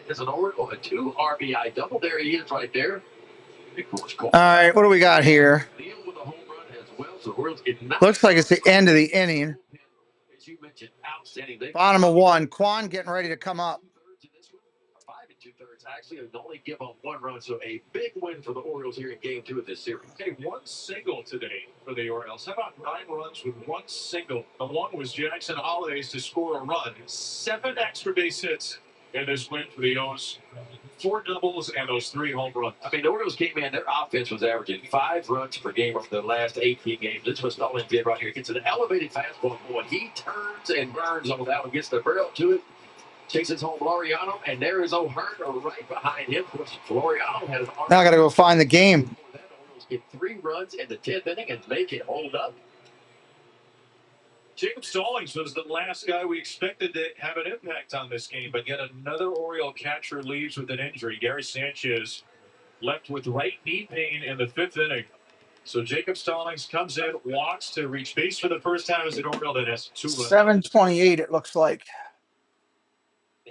As an Oracle, a 2 RBI double. There he is right there. All right, what do we got here? Looks like it's the end of the inning. Bottom of one. Kwan getting ready to come up. 5 2/3 actually, and only give up 1 run. So a big win for the Orioles here in Game 2 of this series. Okay, 1 single today for the Orioles. How about 9 runs with 1 single? The one was Jackson Holiday's to score a run. 7 extra base hits in this win for the O's. 4 doubles and those 3 home runs. I mean, the Orioles came in, their offense was averaging 5 runs per game over the last 18 games. This was Stalling did right here. Gets an elevated fastball going. He turns and burns on that one, gets the barrel to it. Chases home Laureano, and there is O'Hearn right behind him. Laureano has an now I got to go find the game. Get 3 runs in the 10th inning and make it hold up. Jacob Stallings was the last guy we expected to have an impact on this game, but yet another Oriole catcher leaves with an injury. Gary Sanchez left with right knee pain in the 5th inning. So Jacob Stallings comes in, walks to reach base for the first time as an Oriole that has 2 runs. 7:28, it looks like.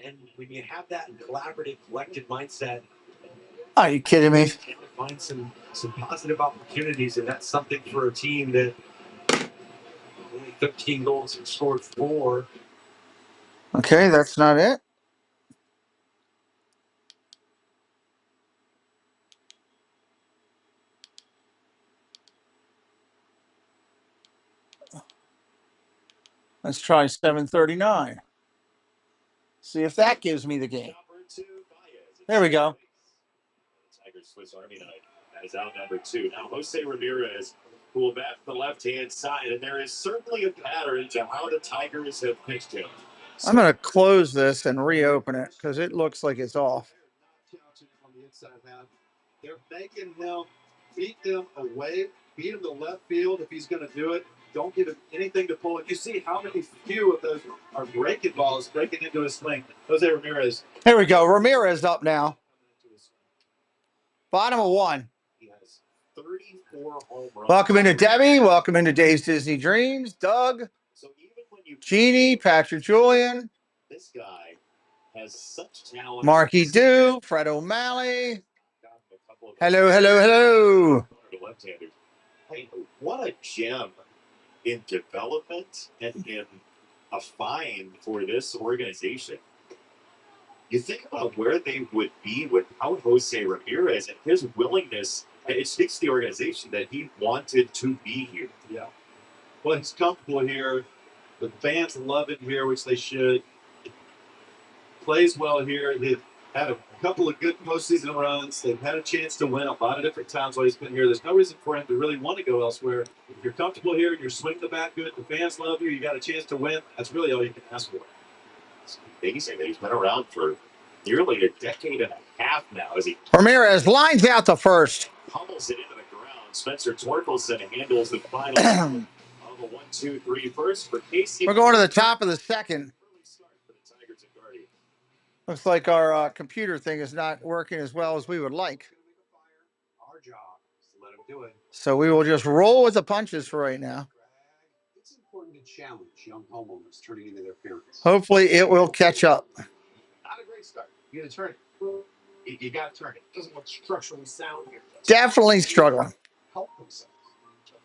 And when you have that collaborative, collective mindset, Are you kidding me? you find some positive opportunities, and that's something for a team that only 13 goals and scored 4. Okay, that's not it. Let's try 7:39. See if that gives me the game. There we go. Tigers Swiss Army knife. That is out number 2. Now Jose Ramirez will bat the left-hand side, and there is certainly a pattern to how the Tigers have pitched him. I'm going to close this and reopen it because it looks like it's off. They're making him beat them away, beat him to left field if he's going to do it. Don't give him anything to pull it. You see how many few of those are breaking balls breaking into his swing. Jose Ramirez. Here we go. Ramirez up now. Bottom of 1. He has 34 home runs. Welcome into Debbie. Welcome into Dave's Disney Dreams. Doug, So even when you Jeannie, Patrick Julian, this guy has such talent. Marky Dew, Fred O'Malley. Hello, hello, hello. Left-hander. Hey, what a gem in development and in a find for this organization. You think about where they would be without Jose Ramirez and his willingness. It speaks to the organization that he wanted to be here. Yeah. Well, he's comfortable here. The fans love him here, which they should. Plays well here. They've had a couple of good postseason runs. They've had a chance to win a lot of different times while he's been here. There's no reason for him to really want to go elsewhere. If you're comfortable here and you're swinging the bat good, the fans love you, you got a chance to win, that's really all you can ask for. It's amazing that he's been around for nearly a decade and a half now as he Ramirez lines out the first. pummels it into the ground. Spencer Torkelson handles the final of a 1-2-3 first for Casey. We're going to the top of the second. Looks like our computer thing is not working as well as we would like. Our job is to let him do it. So we will just roll with the punches for right now. It's important to challenge young homeowners turning into their parents. Hopefully it will catch up. Not a great start. You got to turn it. You got to turn it. It doesn't look structurally sound here. Definitely struggling. Help themselves.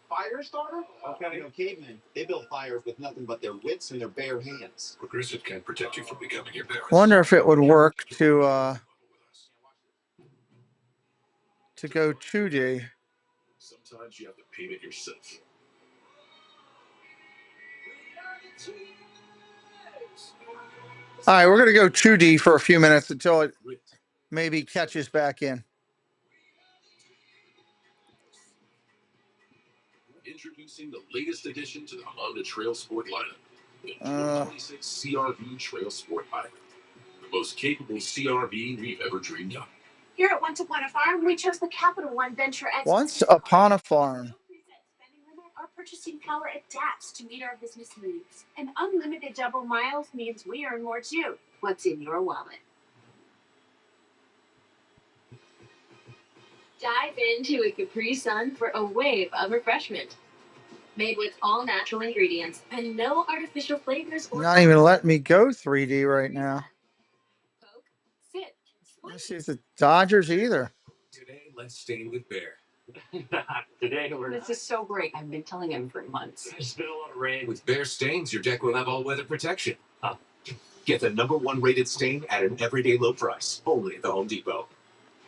Fire starter? Okay. You know, cavemen, they build fires with nothing but their wits and their bare hands. Progressive can protect you from becoming your parents. Wonder if it would work to go 2D. Sometimes you have to paint it yourself. All right, we're going to go 2D for a few minutes until it maybe catches back in. Introducing the latest addition to the Honda Trail Sport lineup. The 2026 CRV Trail Sport Hybrid. The most capable CRV we've ever dreamed of. Here at Once Upon a Farm, we chose the Capital One Venture X. Once Upon a Farm. Our purchasing power adapts to meet our business needs. And unlimited double miles means we earn more too. What's in your wallet? Dive into a Capri Sun for a wave of refreshment. Made with all natural ingredients and no artificial flavors. Not even letting me go 3D right now. Coke, sit, Let's see if the Dodgers either. Today, let's stain with Bear. Today, this is so great. I've been telling him for months. There's been a lot of rain. With Bear stains, your deck will have all-weather protection. Get the #1 rated stain at an everyday low price, only at the Home Depot.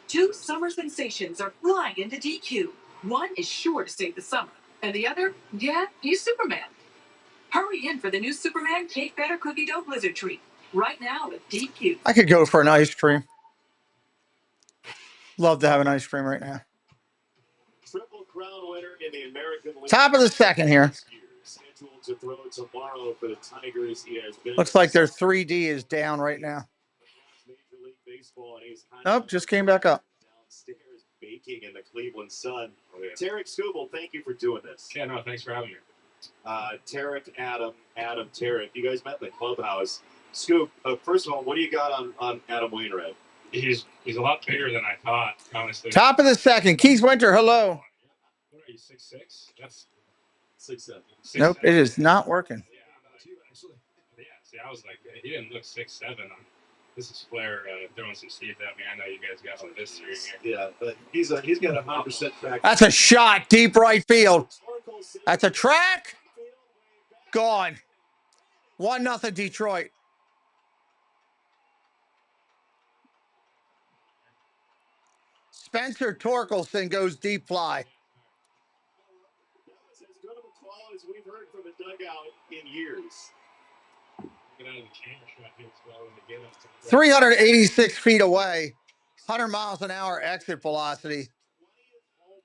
Two summer sensations are flying into DQ. One is sure to save the summer, and the other, he's Superman. Hurry in for the new Superman Cake Batter Cookie Dough Blizzard Treat. Right now at DQ. I could go for an ice cream. Love to have an ice cream right now. Triple Crown winner in the American League. Top of the second here. Scheduled to throw tomorrow for the Tigers. He has been Looks like their 3D is down right now. Major League Baseball, and he's Nope, just came back up. downstairs baking in the Cleveland sun. Tarek Skubal, thank you for doing this. Yeah, no, thanks for having me. Tarek, Adam, Tarek. You guys met in the clubhouse. Scoop, first of all, what do you got on Adam Wainwright? He's a lot bigger than I thought, honestly. Top of the second. Keith Winter, hello. What are you, 6'6"? That's 6'7". Nope, it is not working. Yeah, see, I was like, he didn't look 6'7". This is Flair throwing some Steve at me. I know you guys got some history here. Yeah, but he's got 100% track. That's a shot, deep right field. That's a track. Gone. 1-0 Detroit. Spencer Torkelson goes deep fly. That was as good of a call as we've heard from the dugout in years. 386 feet away. 100 miles an hour exit velocity. 20th home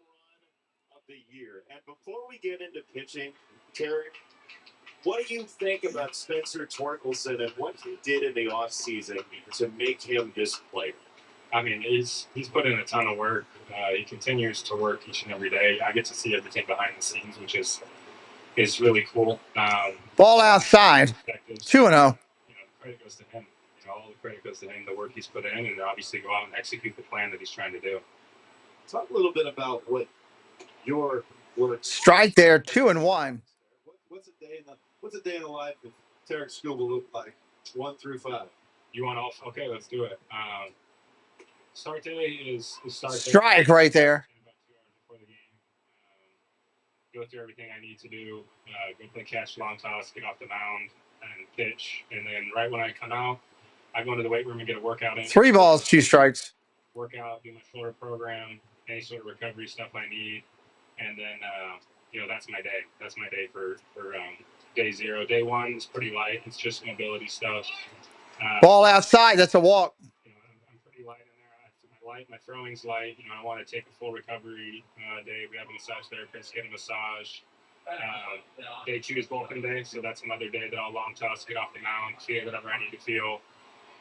run of the year. And before we get into pitching, Tarek, what do you think about Spencer Torkelson and what he did in the offseason to make him this player? I mean, he's put in a ton of work. He continues to work each and every day. I get to see everything behind the scenes, which is really cool. Ball outside. 2-0. Credit goes to him. All the credit goes to him, the work he's put in, and obviously go out and execute the plan that he's trying to do. Talk a little bit about what your work. Strike there, 2-1. What's a day in the life of Tarek Skubal look like? 1 through 5. You want all? Okay, let's do it. Start day is start day. Strike right there. About 2 hours before the game. Go through everything I need to do. Go play catch, long toss, get off the mound, and pitch. And then right when I come out, I go into the weight room and get a workout in. 3 balls, 2 strikes. Workout, do my shoulder program, any sort of recovery stuff I need, and then that's my day. That's my day for day 0. Day 1 is pretty light. It's just mobility stuff. Ball outside. That's a walk. I'm pretty light in there. My throwing's light. I want to take a full recovery day. We have a massage therapist, get a massage. Day 2 is bullpen day, so that's another day that I'll long toss, get off the mound, feel whatever I need to feel.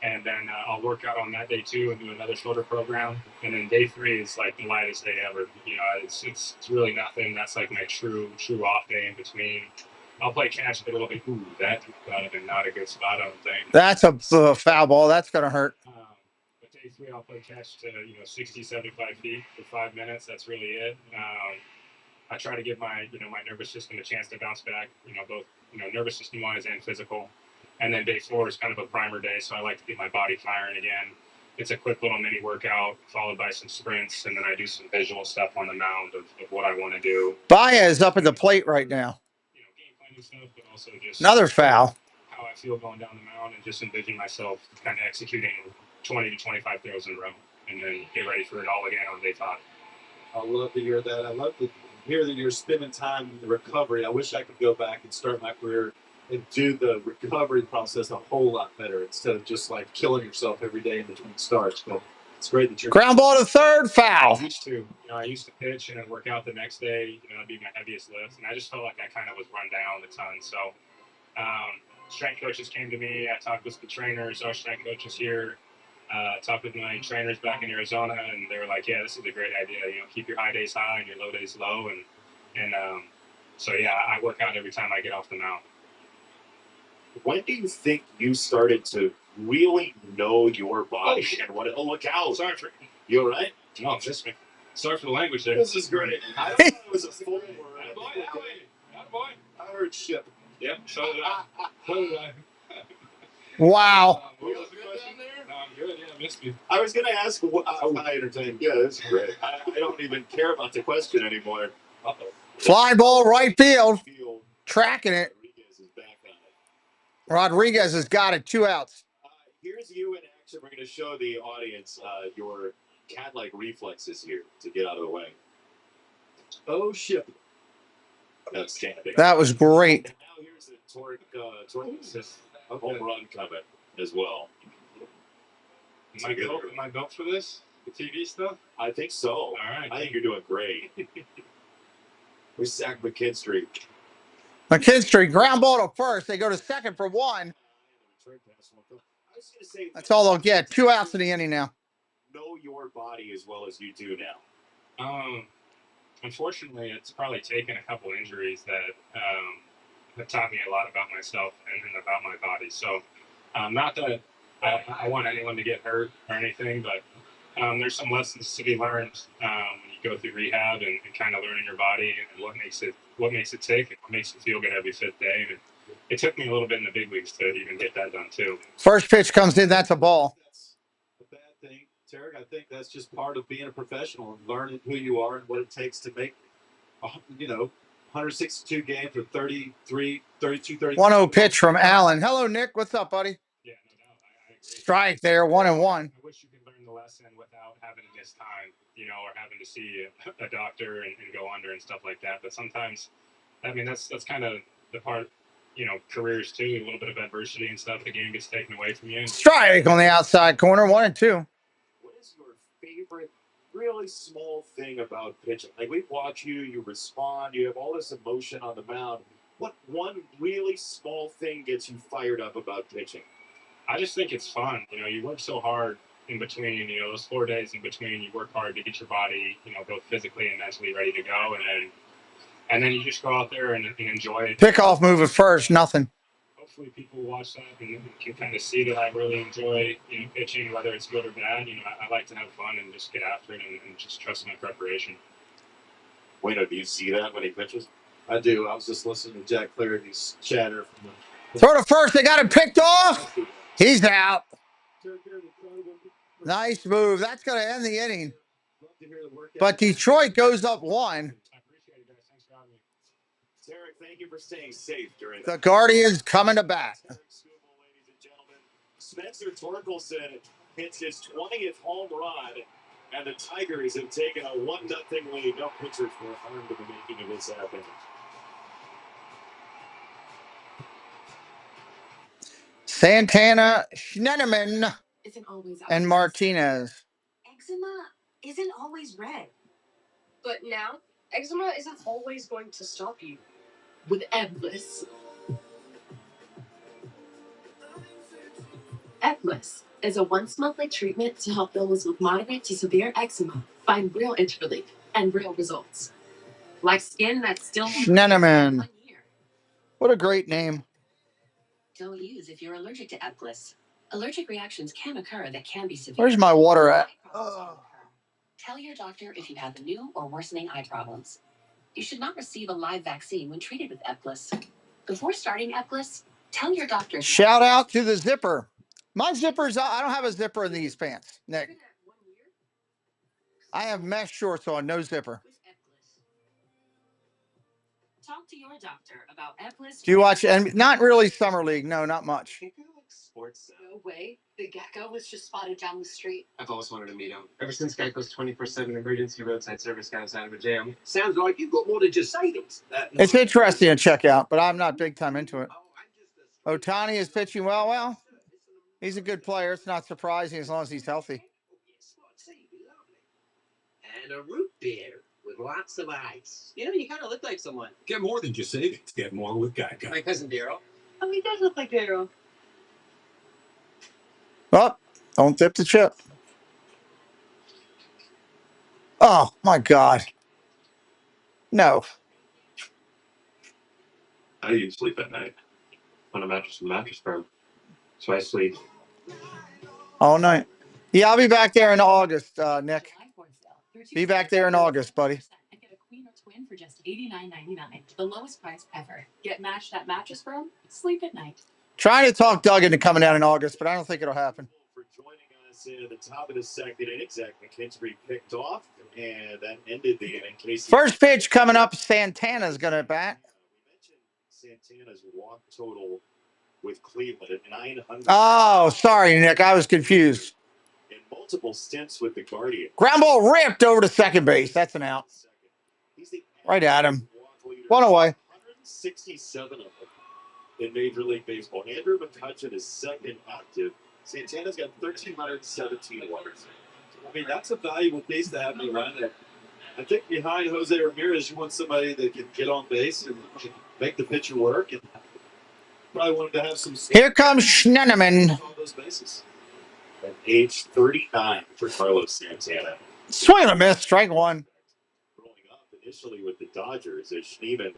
And then I'll work out on that day 2 and do another shoulder program. And then day 3 is like the lightest day ever. It's really nothing. That's like my true off day in between. I'll play catch a little bit. Ooh, that would have been not a good spot, I don't think. That's a foul ball. That's going to hurt. But day 3, I'll play catch to 60, 75 feet for 5 minutes. That's really it. I try to give my my nervous system a chance to bounce back. Both nervous system wise and physical. And then day 4 is kind of a primer day, so I like to get my body firing again. It's a quick little mini workout followed by some sprints, and then I do some visual stuff on the mound of what I want to do. Baez up at the plate right now. Game planning stuff, but also just Another foul. how I feel going down the mound and just envision myself kind of executing 20 to 25 throws in a row, and then get ready for it all again on day 5. I love to hear that. I love to hear that you're spending time in the recovery. I wish I could go back and start my career and do the recovery process a whole lot better instead of just like killing yourself every day in between starts. But it's great that you're ground ball to third, foul. I used to pitch and then work out the next day. That'd be my heaviest lift, and I just felt like I kind of was run down a ton. So strength coaches came to me. I talked with the trainers, our strength coaches here. Talked with my trainers back in Arizona, and they were like, "Yeah, this is a great idea. Keep your high days high and your low days low." So yeah, I work out every time I get off the mound. When do you think you started to really know your body and what it? Oh, look out! Sorry for you. All right? No, just me. Sorry for the language there. This is great. I thought it was a full word. Boy. I heard shit. Yep. So did I. Wow. What was the question? No, I'm good. Yeah, missed me. I was going to ask. I entertained. Yeah, that's great. I don't even care about the question anymore. Fly ball right field. Tracking it. Rodriguez is back on it. Rodriguez has got it. 2 outs. Here's you in action. We're going to show the audience your cat-like reflexes here to get out of the way. Oh, shit. Outstanding. That was great. And now here's the Torkelson home run coming as well. Am I built for this? The TV stuff? I think so. All right. I think you're doing great. We sacked McKinstry. McKinstry, ground ball to first. They go to second for 1. That's all they'll get. 2 outs in the inning now. Know your body as well as you do now. Unfortunately, it's probably taken a couple injuries that have taught me a lot about myself and about my body. So, not that I want anyone to get hurt or anything, but there's some lessons to be learned when you go through rehab and kind of learning your body and what makes it tick and what makes it feel good every 5th day. And it took me a little bit in the big leagues to even get that done too. First pitch comes in. That's a ball. That's a bad thing, Tarek. I think that's just part of being a professional and learning who you are and what it takes to make, 162 games or 33, 32, 33. 1-0 pitch from Allen. Hello, Nick. What's up, buddy? Yeah, no doubt. I agree. Strike there, 1-1. I wish you could learn the lesson without having to miss time, or having to see a doctor and go under and stuff like that. But sometimes, that's kind of the part, careers too, a little bit of adversity and stuff. The game gets taken away from you. Strike on the outside corner, 1-2. What is your favorite, really small thing about pitching? Like, we watch you respond, you have all this emotion on the mound. What one really small thing gets you fired up about pitching? I just think it's fun. You work so hard in between, those 4 days in between, you work hard to get your body, both physically and mentally ready to go. And then you just go out there and enjoy it. Pickoff move at first, nothing. Hopefully people watch that and can kind of see that I really enjoy, pitching, whether it's good or bad. I like to have fun and just get after it and just trust my preparation. Wait, do you see that when he pitches? I do. I was just listening to Jack Clarity's chatter. Throw to first. They got him picked off. He's out. Nice move. That's going to end the inning. But Detroit goes up 1. I appreciate it, guys. Thanks for having me. Tarek, thank you for staying safe during The Guardians coming to bat. Ladies and gentlemen, Spencer Torkelson hits his 20th home run, and the Tigers have taken a 1-0 lead. No pitchers were harmed in the making of this happen. Santana, Schneneman, Isn't always and Martinez. Eczema isn't always red. But now, eczema isn't always going to stop you with Eblis. Eblis is a once-monthly treatment to help those with moderate to severe eczema find real itch relief and real results. Like skin that's still Schneneman. What a great name. Don't use if you're allergic to Eblis. Allergic reactions can occur that can be severe. Where's my water at? Tell your doctor if you have new or worsening eye problems. You should not receive a live vaccine when treated with Eblis. Before starting Eblis, tell your doctor. Shout out to the zipper. My zipper's, I don't have a zipper in these pants, Nick. I have mesh shorts on, no zipper. Talk to your doctor about Eblis. Do you watch, and not really Summer League, no, not much. Sports. No way. The gecko was just spotted down the street. I've always wanted to meet him. Ever since Geico's 24/7 emergency roadside service got us out of a jam. Sounds like you've got more than just savings. It's interesting to check out, but I'm not big time into it. Ohtani is pitching well. He's a good player. It's not surprising as long as he's healthy. And a root beer with lots of ice. You kind of look like someone. Get more than just savings. Get more with Geico. My cousin Daryl. Oh, he does look like Daryl. Oh, don't dip the chip. Oh, my God. No. How do you sleep at night? On a mattress with Mattress Firm. So I sleep all night. Yeah, I'll be back there in August, Nick. Be back there in August, buddy. And get a queen or twin for just $89.99. The lowest price ever. Get matched at Mattress Firm. Sleep at night. Trying to talk Doug into coming down in August, but I don't think it'll happen. For joining us at the top of the second inning, Zach McKinstry picked off, and that ended the inning. First pitch coming up. Santana's going to bat. We mentioned Santana's walk total with Cleveland at 900. Oh, sorry, Nick. I was confused. In multiple stints with the Guardians. Ground ball ripped over to second base. That's an out. Right at him. One away. 167 of them in Major League Baseball. Andrew McCutcheon is second active. Santana's got 1,317 walks. I mean, that's a valuable piece to have in the lineup. I think behind Jose Ramirez, you want somebody that can get on base and make the pitcher work. And probably wanted to have some. Here comes Schneneman. All those bases. At age 39 for Carlos Santana. Swing and a miss. Strike one. Growing up initially with the Dodgers, as Schneemann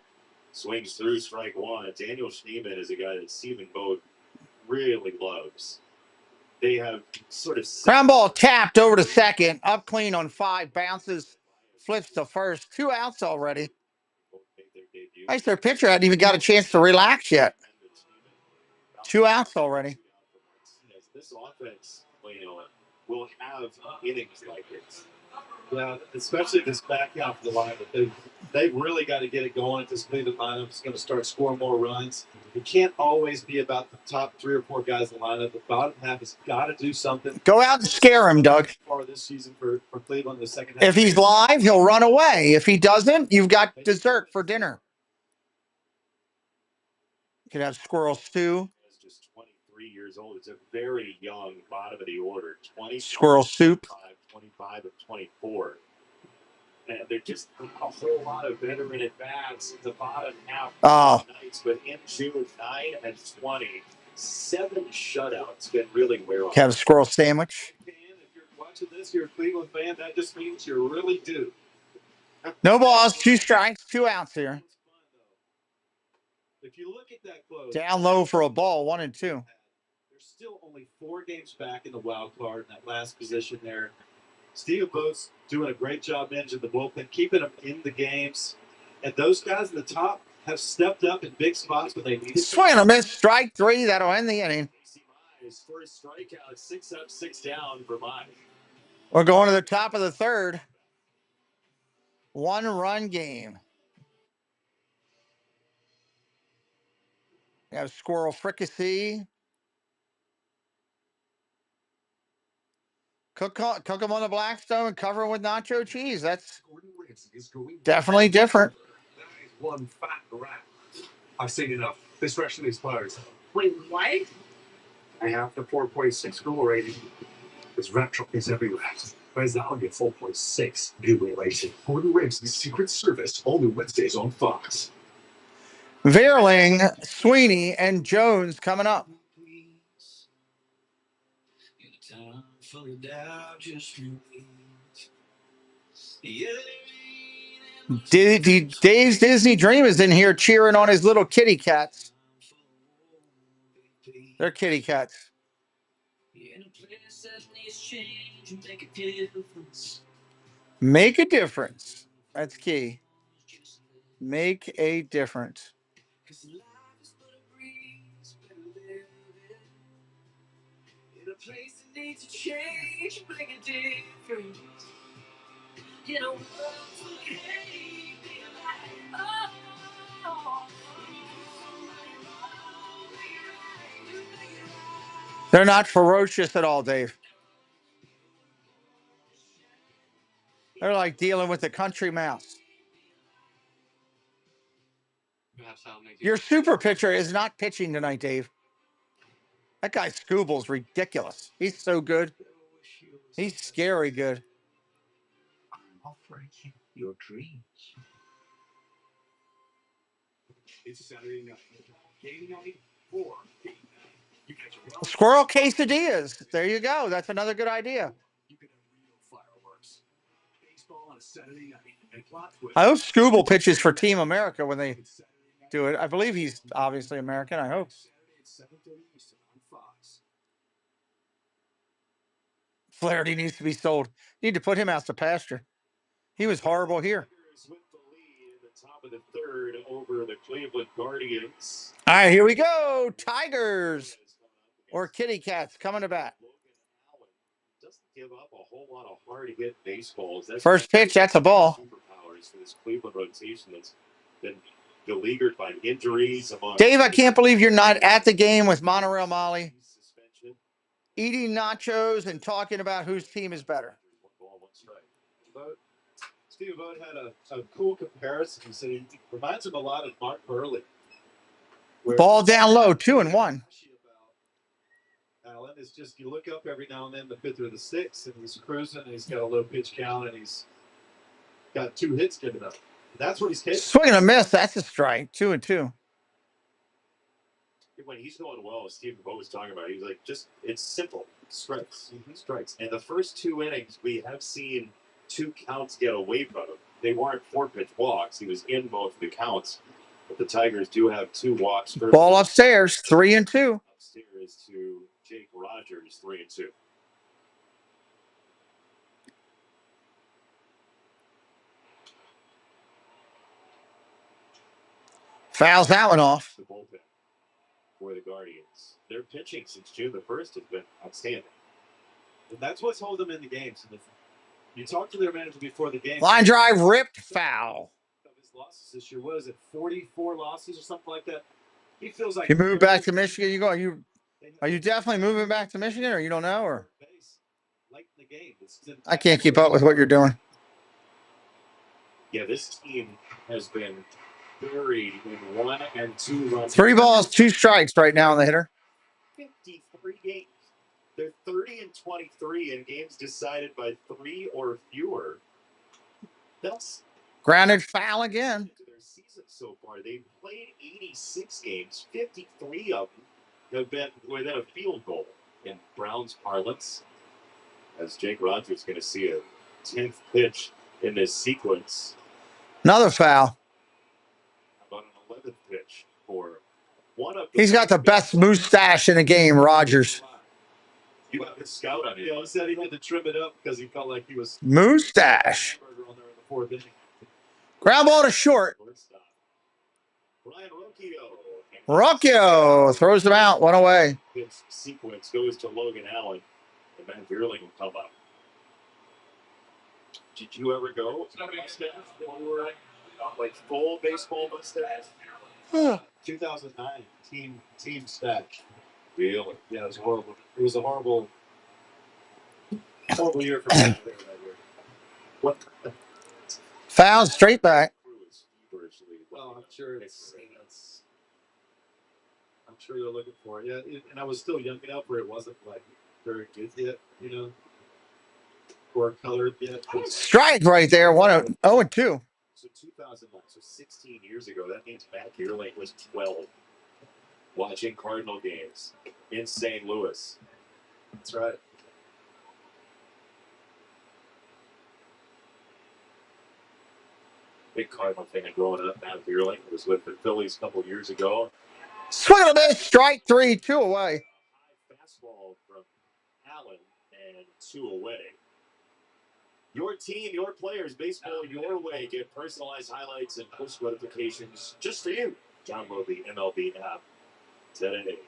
swings through strike one. Daniel Schneemann is a guy that Stephen Vogt really loves. They have sort of ground ball tapped over to second, up clean on 5, bounces, flips to first. 2 outs already. Nice, their pitcher hadn't even got a chance to relax yet. 2 outs already. This offense, will have innings like this. Yeah, especially this back half of the lineup. They've really got to get it going if this Cleveland lineup is going to start scoring more runs. It can't always be about the top 3 or 4 guys in the lineup. The bottom half has got to do something. Go out and scare him, Doug. Far this season for Cleveland in the second half. If he's live, he'll run away. If he doesn't, you've got dessert for dinner. You could have squirrel stew. He's just 23 years old. It's a very young bottom of the order. 20 squirrel soup. 25 and 24. And they're just a whole lot of veteran at-bats at the bottom half of the nights. But in June, 9 and 20, 7 shutouts can really wear off. Have a squirrel sandwich. If you're watching this, you're a Cleveland fan, that just means you're really due. No balls, 2 strikes, 2 outs here. If you look at that close, down low for a ball, 1 and 2. They're still only 4 games back in the wild card in that last position there. Steve Vogt's doing a great job managing the bullpen, keeping them in the games. And those guys at the top have stepped up in big spots when they need to. Swing and a miss, strike 3. That'll end the inning. His first strikeout, 6 up, 6 down for Mize. We're going to the top of the 3rd. 1-run game. We have squirrel fricassee. Cook them on the Blackstone and cover them with nacho cheese. That's definitely different. That is one fat rat. I've seen enough. This ration expires. Wait, what? I have the 4.6 Google rating. There's rat is everywhere. Where's that on your 4.6 Google rating? Gordon Ramsay's Secret Service, all new Wednesdays on Fox. Veerling, Sweeney, and Jones coming up. Dave's Disney Dream is in here cheering on his little kitty cats. They're kitty cats. Make a difference. That's key. Make a difference. Place that needs to change, make a difference. You know, they're not ferocious at all, Dave. They're like dealing with a country mouse. Your super pitcher is not pitching tonight, Dave. That guy Scooble's ridiculous. He's so good. He's scary good. I'm offering your dreams. It's Saturday night. Game night or game night. Squirrel quesadillas. There you go. That's another good idea. You can have real fireworks. Baseball on a Saturday night. And plot twist. I hope Scooble pitches for Team America when they do it. I believe he's obviously American. I hope. Flaherty needs to be sold. Need to put him out to pasture. He was horrible here. With the lead in the top top of the third over the Cleveland Guardians. All right, here we go. Tigers or Kitty Cats coming to bat. Doesn't give up a whole lot of hard hit baseballs. That's First pitch, that's a ball. Superpowers for this Cleveland rotation that's been beleaguered by injuries. Dave, I can't believe you're not at the game with Monorail Molly, eating nachos and talking about whose team is better. Steve Vogt had a cool comparison. He said he reminds him a lot of Mark Burley. Ball down low, 2-1. Alan, it's just you look up every now and then, the fifth or the sixth, and he's cruising, and he's got a low pitch count, and he's got 2 hits given up. That's what he's capable. Swing and a miss. That's a strike. 2-2. When he's going well, as Steve Vogt was talking about, he's like, it's simple. Strikes. Strikes. And the first 2 innings, we have seen 2 counts get away from him. They weren't 4-pitch walks. He was in both the counts. But the Tigers do have 2 walks. Ball upstairs, 3-2. Upstairs to Jake Rogers, 3-2. Fouls that one off. The bullpen for the Guardians. Their pitching since June the 1st has been outstanding. And that's what's holding them in the games. You talked to their manager before the game. Line drive ripped, foul. His losses this year, what is it, 44 losses or something like that? He feels like you move back to Michigan. Are you definitely moving back to Michigan, or you don't know, or? I can't keep up with what you're doing. Yeah, this team has been buried in 1 and 2 runs. 3 balls, 2 strikes right now on the hitter. 53 games. They're 30-23 in games decided by 3 or fewer. That's grounded foul again. Their season so far, they've played 86 games. 53 of them have been within a field goal in Browns parlance. As Jake Rogers is going to see a 10th pitch in this sequence. Another foul. About an 11th pitch for one of. He's got the best mustache in the game, Rogers. You have the scout on it. Yeah, he said he had to trim it up because he felt like he was mustache. Ground ball to short. Rocchio throws him out, 1 away. This sequence goes to Logan Allen, and Van Vierling will come up. Did you ever go like full baseball mustache? 2009 team stash. Really? Yeah, it was horrible. It was a horrible year for me. What? Foul straight back. Well, I'm sure they're looking for it. Yeah, and I was still young enough where it wasn't like very good yet, or colored yet. Strike right there. 0-2. So 2009, so 16 years ago. That means Matt Gearling was 12, watching Cardinal games in St. Louis. That's right. Big Cardinal fan growing up. Matt Gearling was with the Phillies a couple years ago. Swing and a miss. Strike 3, 2 away. Fastball from Allen and 2 away. Your team, your players, baseball your way. Get personalized highlights and push notifications just for you. Download the MLB app today.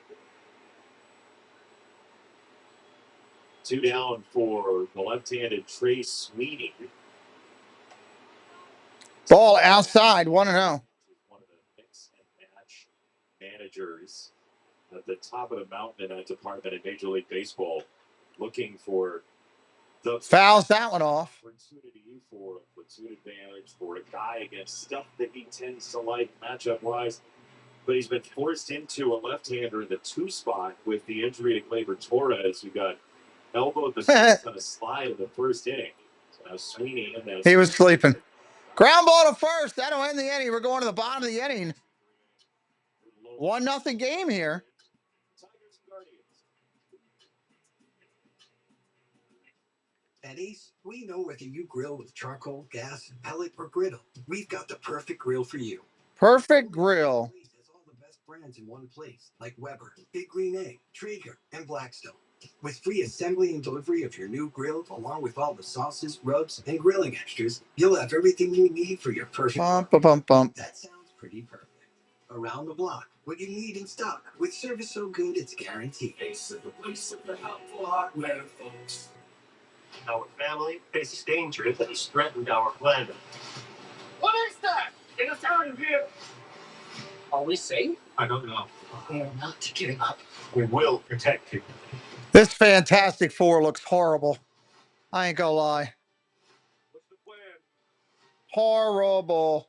2 down for the left-handed Trey Sweeney. Ball outside, 1-0. One of the mix and match managers at the top of the mountain in that department in Major League Baseball, looking for the fouls that one off. Opportunity for a platoon advantage for a guy against stuff that he tends to like matchup-wise. But he's been forced into a left-hander in the 2 spot with the injury to Gleyber Torres, who got elbowed the on a slide in the first inning. So now Sweeney in that. He was sleeping. Ground ball to first. That'll end the inning. We're going to the bottom of the inning. 1-0 game here. At Ace, we know whether you grill with charcoal, gas, pellet, or griddle, we've got the perfect grill for you. Perfect grill. Ace has all the best brands in one place, like Weber, Big Green Egg, Traeger, and Blackstone. With free assembly and delivery of your new grill, along with all the sauces, rubs, and grilling extras, you'll have everything you need for your perfect barbecue. That sounds pretty perfect. Around the block, what you need in stock, with service so good it's guaranteed. Ace of the place of the helpful hardware, folks. Our family faces danger that has threatened our planet. What is that? Get us out of here. Are we safe? I don't know. We are not giving up. We will protect you. This Fantastic Four looks horrible. I ain't gonna lie. What's the plan? Horrible.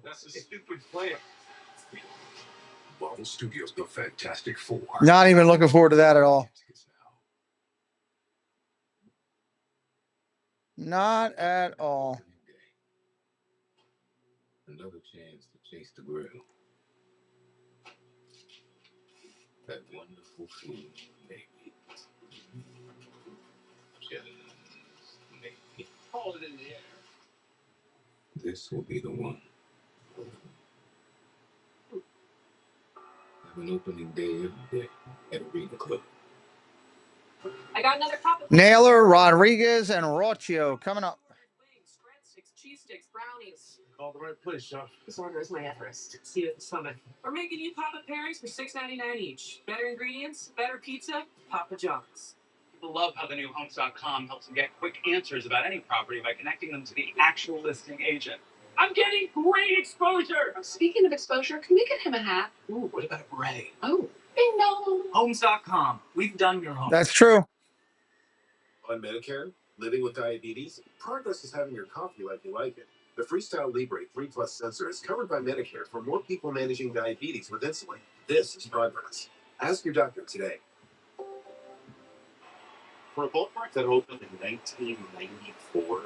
That's a stupid plan. Marvel Studios' The Fantastic Four. Not even looking forward to that at all. Not at all. Another chance to chase the grill. That wonderful food, maybe. Just maybe. Hold it in the air. This will be the one. Have an opening day every day at Arena Club. I got another cup of Naylor, Rodriguez, and Rocchio coming up. wings, breadsticks, cheese sticks, brownies. Call the right place, Sean. This order is my Everest. See you at the summit. We're making you Papa pairings for $6.99 each. Better ingredients, better pizza, Papa John's. People love how the new Homes.com helps them get quick answers about any property by connecting them to the actual listing agent. I'm getting great exposure. Speaking of exposure, can we get him a hat? Ooh, what about Ray? Oh, bing dong. Homes.com. We've done your home. That's true. On Medicare, living with diabetes, progress is having your coffee like you like it. The Freestyle Libre 3 Plus sensor is covered by Medicare for more people managing diabetes with insulin. This is progress. Ask your doctor today. For a ballpark that opened in 1994,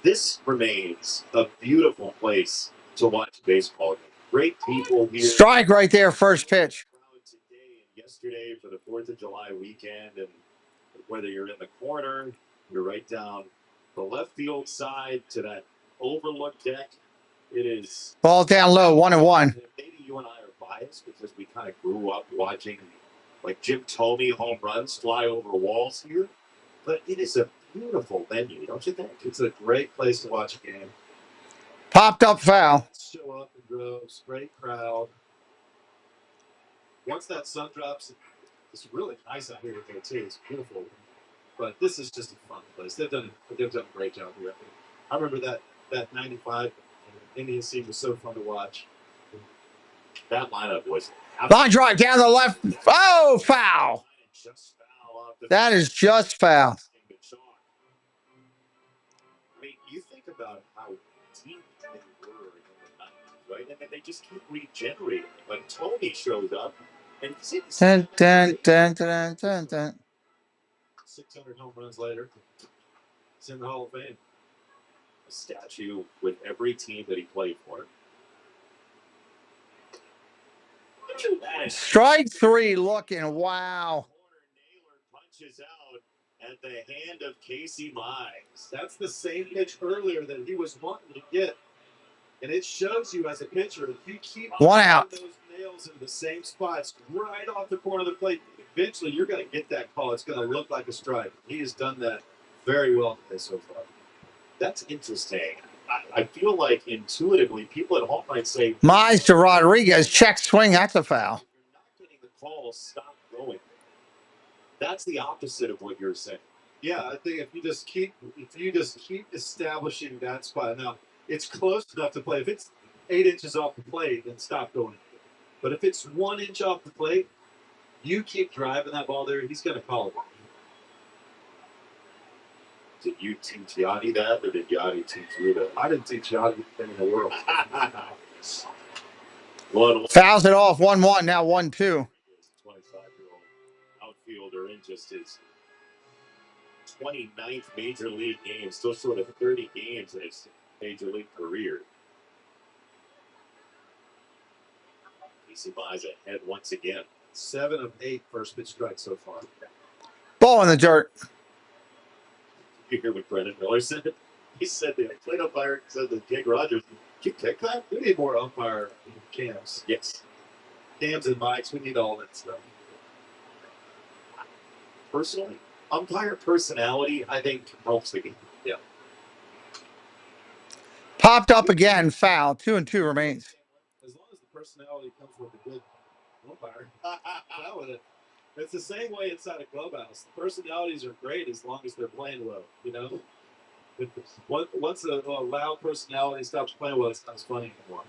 this remains a beautiful place to watch baseball. Great people here. Strike right there, first pitch. Today and yesterday for the 4th of July weekend, and whether you're in the corner, you're right down the left field side to that overlook deck. It is Ball down low, 1-1. Maybe you and I are biased because we kind of grew up watching like Jim Thome home runs fly over walls here, but it is a beautiful venue, don't you think? It's a great place to watch a game. Popped up foul. Show up in droves, great crowd. Once that sun drops, it's really nice out here today too. It's beautiful, but this is just a fun place. They've done a great job here. I remember that '95 Indian team was so fun to watch. That lineup was Line drive down the left. Oh, foul. That is just foul. I mean, you think about how deep they were in the 90s, right? And then they just keep regenerating. Like Tony shows up and Dun, dun, dun, dun, dun, dun. 600 home runs later, it's in the Hall of Fame. A statue with every team that he played for. Strike three looking. Wow. Naylor punches out at the hand of Casey Mize. That's the same pitch earlier that he was wanting to get. And it shows you as a pitcher, if you keep one out, those nails in the same spots right off the corner of the plate, eventually you're going to get that call. It's going to look like a strike. He has done that very well today so far. That's interesting. I feel like intuitively people at home might say, Mize to Rodriguez, check swing, that's a foul. You're not getting the call, stop going. That's the opposite of what you're saying. Yeah, I think if you just keep establishing that spot. Now, it's close enough to play. If it's 8 inches off the plate, then stop going. But if it's 1 inch off the plate, you keep driving that ball there, he's going to call it. Did you teach Yachty that, or did Yachty teach you that? I didn't teach Yachty anything in the world. Fouls it off, 1-1, now 1-2. 25-year-old outfielder in just his 29th major league game, still short of 30 games in his major league career. Casey Mize ahead once again. 7 of 8 first pitch strikes so far. Ball in the dirt. You hear what Brendan Miller said? He said the plate umpire said to Jake Rogers, "Did you pick that?" We need more umpire cams. Yes. Cams and mics, we need all that stuff. personally, umpire personality, I think, helps the game. Yeah. Popped up again, foul. 2-2 remains. As long as the personality comes with a good umpire, it's the same way inside a clubhouse. The personalities are great as long as they're playing well. You know, once a loud personality stops playing well, it's not funny anymore.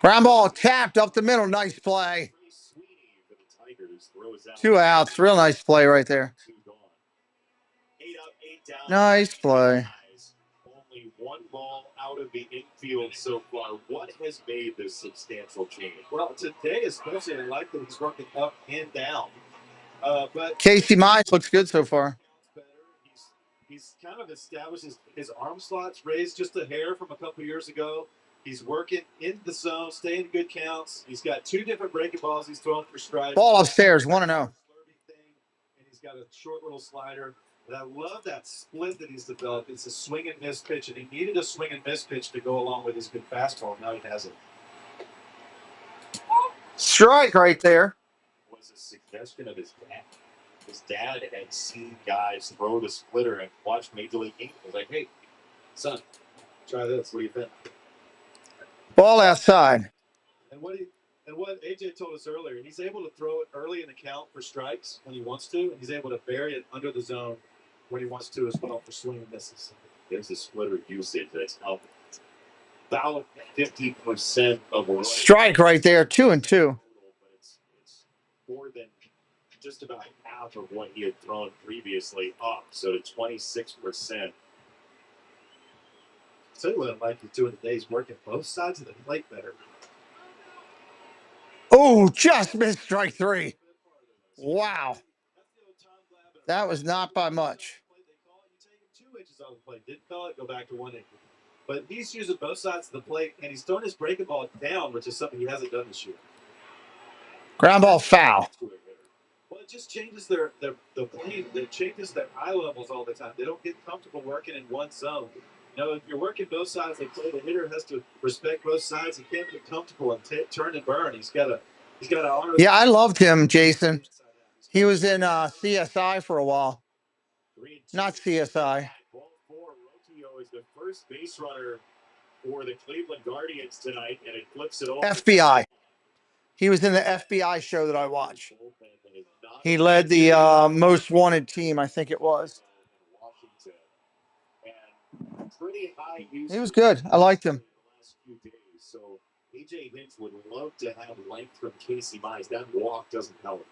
Ground ball tapped up the middle. Nice play. 2 outs. Real nice play right there. 8 up, 8 down. Nice play. Only 1 ball out of the infield so far. What has made this substantial change? Well, today especially, I like that he's working up and down. But Casey Mize looks good so far. He's kind of established his arm slots raised just a hair from a couple years ago. He's working in the zone, staying in good counts. He's got 2 different breaking balls he's throwing for strikes. Ball upstairs, 1-0. And he's got a short little slider. And I love that split that he's developed. It's a swing and miss pitch, and he needed a swing and miss pitch to go along with his good fastball. Now he has it. Strike right there. Was a suggestion of his dad. His dad had seen guys throw the splitter and watched Major League games. He was like, hey, son, try this. What do you think? Ball outside. And what AJ told us earlier, he's able to throw it early in the count for strikes when he wants to, and he's able to bury it under the zone when he wants to as well for swing and misses. There's a splitter usage that's up about 50% of strike right there, 2-2. It's more than just about half of what he had thrown previously up, so to 26%. Tell you what I'd like to do today is working both sides of the plate better. Oh, just missed strike 3. Wow. That was not by much. You take him 2 inches off the plate. Didn't call it, go back to 1 inch. But he's using both sides of the plate, and he's throwing his breaking ball down, which is something he hasn't done this year. Ground ball foul. Well, it just changes the plane. It changes their eye levels all the time. They don't get comfortable working in one zone. You know, if you're working both sides, they play. The hitter has to respect both sides. He can't get comfortable and turn and burn. He's got to honor. Yeah, I loved him, Jason. He was in CSI for a while. Not CSI. Ball 4, Rocchio is the first base runner for the Cleveland Guardians tonight, and it flips it over. FBI. He was in the FBI show that I watch. He led the most wanted team, I think it was. He was good. I liked him. So AJ Hinch would love to have length from Casey Mize. That walk doesn't help.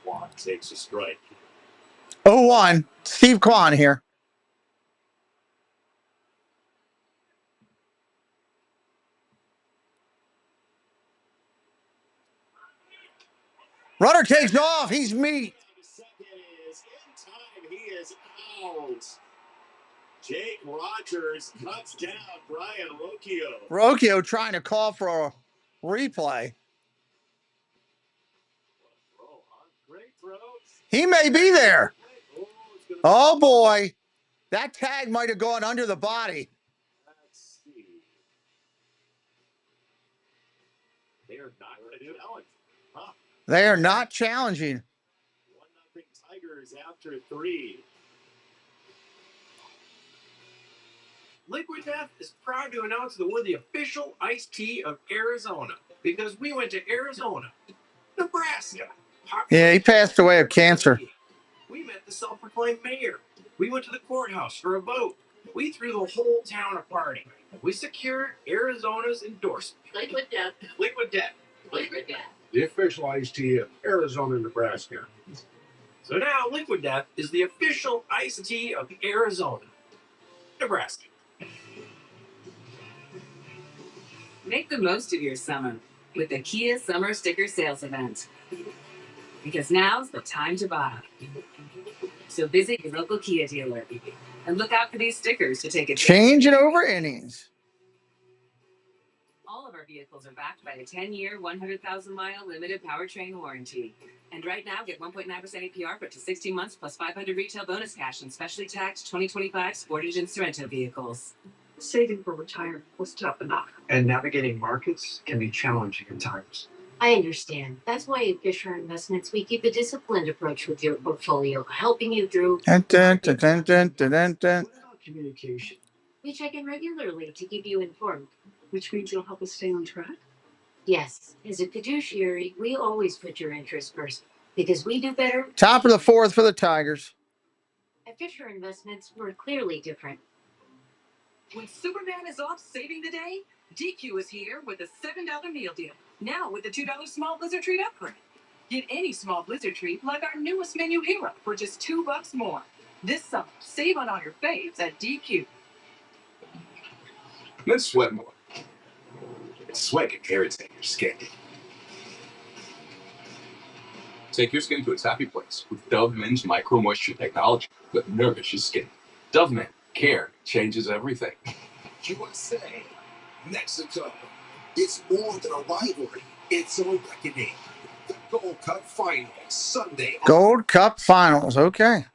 Kwan takes a strike. 0-1. Steve Kwan here. Runner takes off. He's meat. Second is in time. He is out. Jake Rogers cuts down Brian Rocchio. Rocchio trying to call for a replay. Great throw. He may be there. Oh, boy. That tag might have gone under the body. Let's see. They are not going to challenge. Huh. They are not challenging. 1-0 Tigers after 3. Liquid Death is proud to announce that we're the official iced tea of Arizona because we went to Arizona, Nebraska. Yeah, he passed away of cancer. We met the self-proclaimed mayor. We went to the courthouse for a vote. We threw the whole town a party. We secured Arizona's endorsement. Liquid Death. Liquid Death. Liquid Death. The official iced tea of Arizona, Nebraska. So now Liquid Death is the official iced tea of Arizona, Nebraska. Make the most of your summer with the Kia Summer Sticker Sales Event. Because now's the time to buy. So visit your local Kia dealer and look out for these stickers to take a change it over innings. All of our vehicles are backed by a 10-year, 100,000-mile limited powertrain warranty. And right now, get 1.9% APR for up to 16 months plus $500 retail bonus cash on specially taxed 2025 Sportage and Sorrento vehicles. Saving for retirement was tough enough. And navigating markets can be challenging at times. I understand. That's why at Fisher Investments, we keep a disciplined approach with your portfolio, helping you through. Dun, dun, dun, dun, dun, dun, dun, dun. What about communication? We check in regularly to keep you informed. Which means you'll help us stay on track? Yes, as a fiduciary, we always put your interests first because we do better. Top of the fourth for the Tigers. At Fisher Investments, we're clearly different. When Superman is off saving the day, DQ is here with a $7 meal deal. Now with the $2 small blizzard treat upgrade. Get any small blizzard treat like our newest menu hero for just $2 more. This summer, save on all your faves at DQ. Let's sweat more. Sweat can irritate your skin. Take your skin to its happy place with Dove Men's Micro Moisture Technology that nourishes skin. Dove Men, care changes everything. USA, Mexico. It's more than a rivalry. It's a reckoning. The Gold Cup Finals, Sunday. Gold Cup Finals. Okay.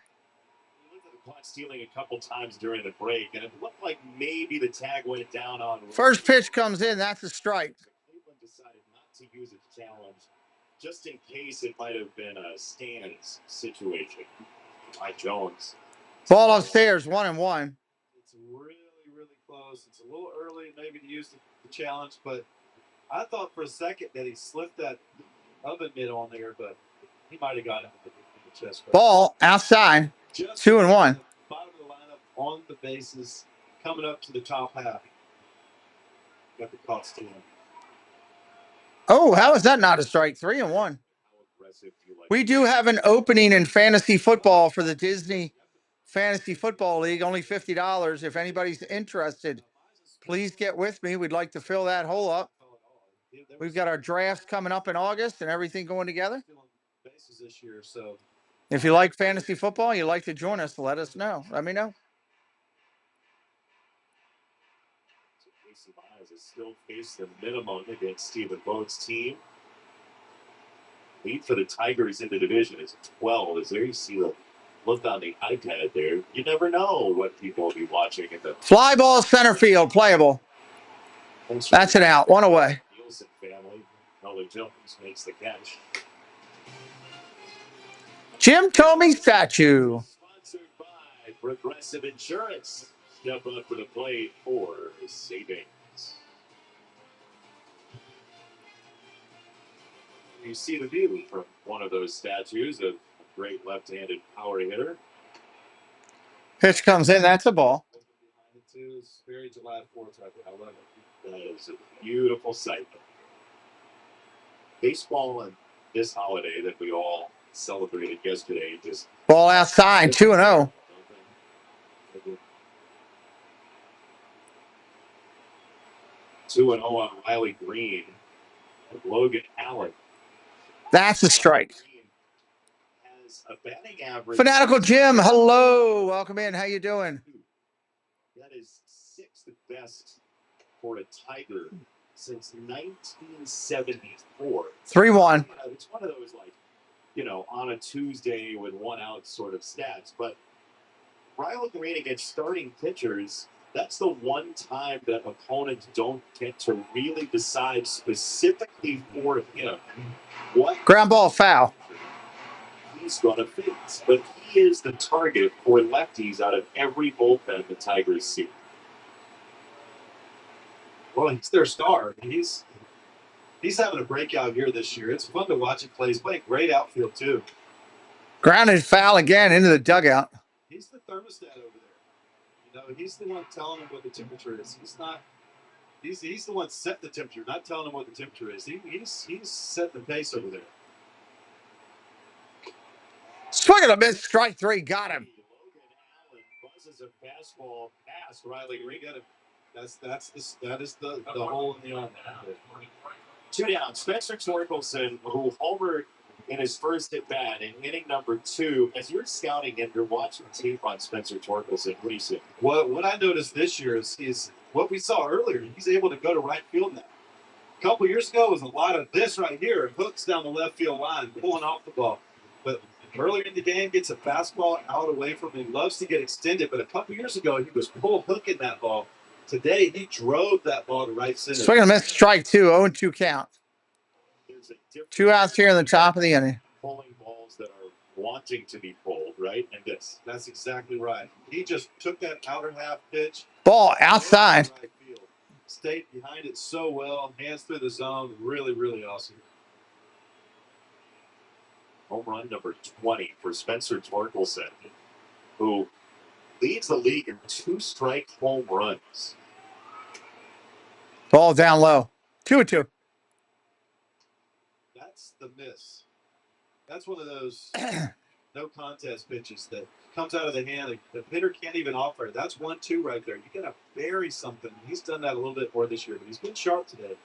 We looked at the clock stealing a couple times during the break, and it looked like maybe the tag went down on. First pitch comes in. That's a strike. Cleveland decided not to use its challenge, just in case it might have been a stands situation by Jones. Ball upstairs, 1-1. It's really, really close. It's a little early maybe to use the challenge, but I thought for a second that he slipped that oven mitt on there, but he might have got it in the chest. Ball outside, 2-1. Bottom of the lineup on the bases, coming up to the top half. Got the caught stealing. Oh, how is that not a strike? 3-1. We do have an opening in fantasy football for the Disney Fantasy Football League, only $50. If anybody's interested, please get with me. We'd like to fill that hole up. We've got our drafts coming up in August and everything going together. If you like fantasy football, you'd like to join us, let us know. Let me know. Mize has still faced the minimum against Stephen Vought's team. Lead for the Tigers in the division is 12. As there you see the look on the iPad there. You never know what people will be watching in the fly ball center field, playable. That's an out, one away. Nielsen family. Nolan Jones makes the catch. Jim Tomey statue. Sponsored by Progressive Insurance. Step up to the plate for savings. You see the view from one of those statues of a great left-handed power hitter. Pitch comes in, that's a ball. It's very July 4th right there. I love it. That is a beautiful sight. Baseball and this holiday that we all celebrated yesterday. Just ball outside, 2-0. Two and 0 on Riley Green. Logan Allen. That's a strike. Has a batting average. Fanatical Jim, hello. Welcome in. How you doing? That is sixth best for a Tiger since 1974. 3-1. It's one of those, like, you know, on a Tuesday with 1 out sort of stats. But Riley Green against starting pitchers, that's the one time that opponents don't get to really decide specifically for him what ground ball foul he's going to face. But he is the target for lefties out of every bullpen the Tigers see. Well, he's their star. He's having a breakout year this year. It's fun to watch him play. He's playing great outfield, too. Grounded foul again into the dugout. He's the thermostat over there. You know, he's the one telling him what the temperature is. He's the one setting the temperature, not telling him what the temperature is. He's setting the pace over there. Swing and a miss, strike 3, got him. Logan Allen buzzes a fastball past Riley Green. That is the hole in the arm. 2 down. Spencer Torkelson, who homered in his first at bat in inning number 2. As you're scouting him, you're watching tape on Spencer Torkelson. What do you see? What I noticed this year is what we saw earlier. He's able to go to right field now. A couple years ago was a lot of this right here, hooks down the left field line, pulling off the ball. But earlier in the game, gets a fastball out away from him. Loves to get extended, but a couple years ago, he was hooking that ball today he drove that ball to right center. Swing and a miss, strike 2, 0-2 count. 2 outs here in the top of the inning. Pulling balls that are wanting to be pulled, right? And that's exactly right. He just took that outer half pitch. Ball outside. Right field. Stayed behind it so well. Hands through the zone. Really, really awesome. Home run number 20 for Spencer Torkelson, who leads the league in 2-strike home runs. Ball down low. 2-2. That's the miss. That's one of those no contest pitches that comes out of the hand. The hitter can't even offer it. That's 1-2 right there. You gotta bury something. He's done that a little bit more this year, but he's been sharp today.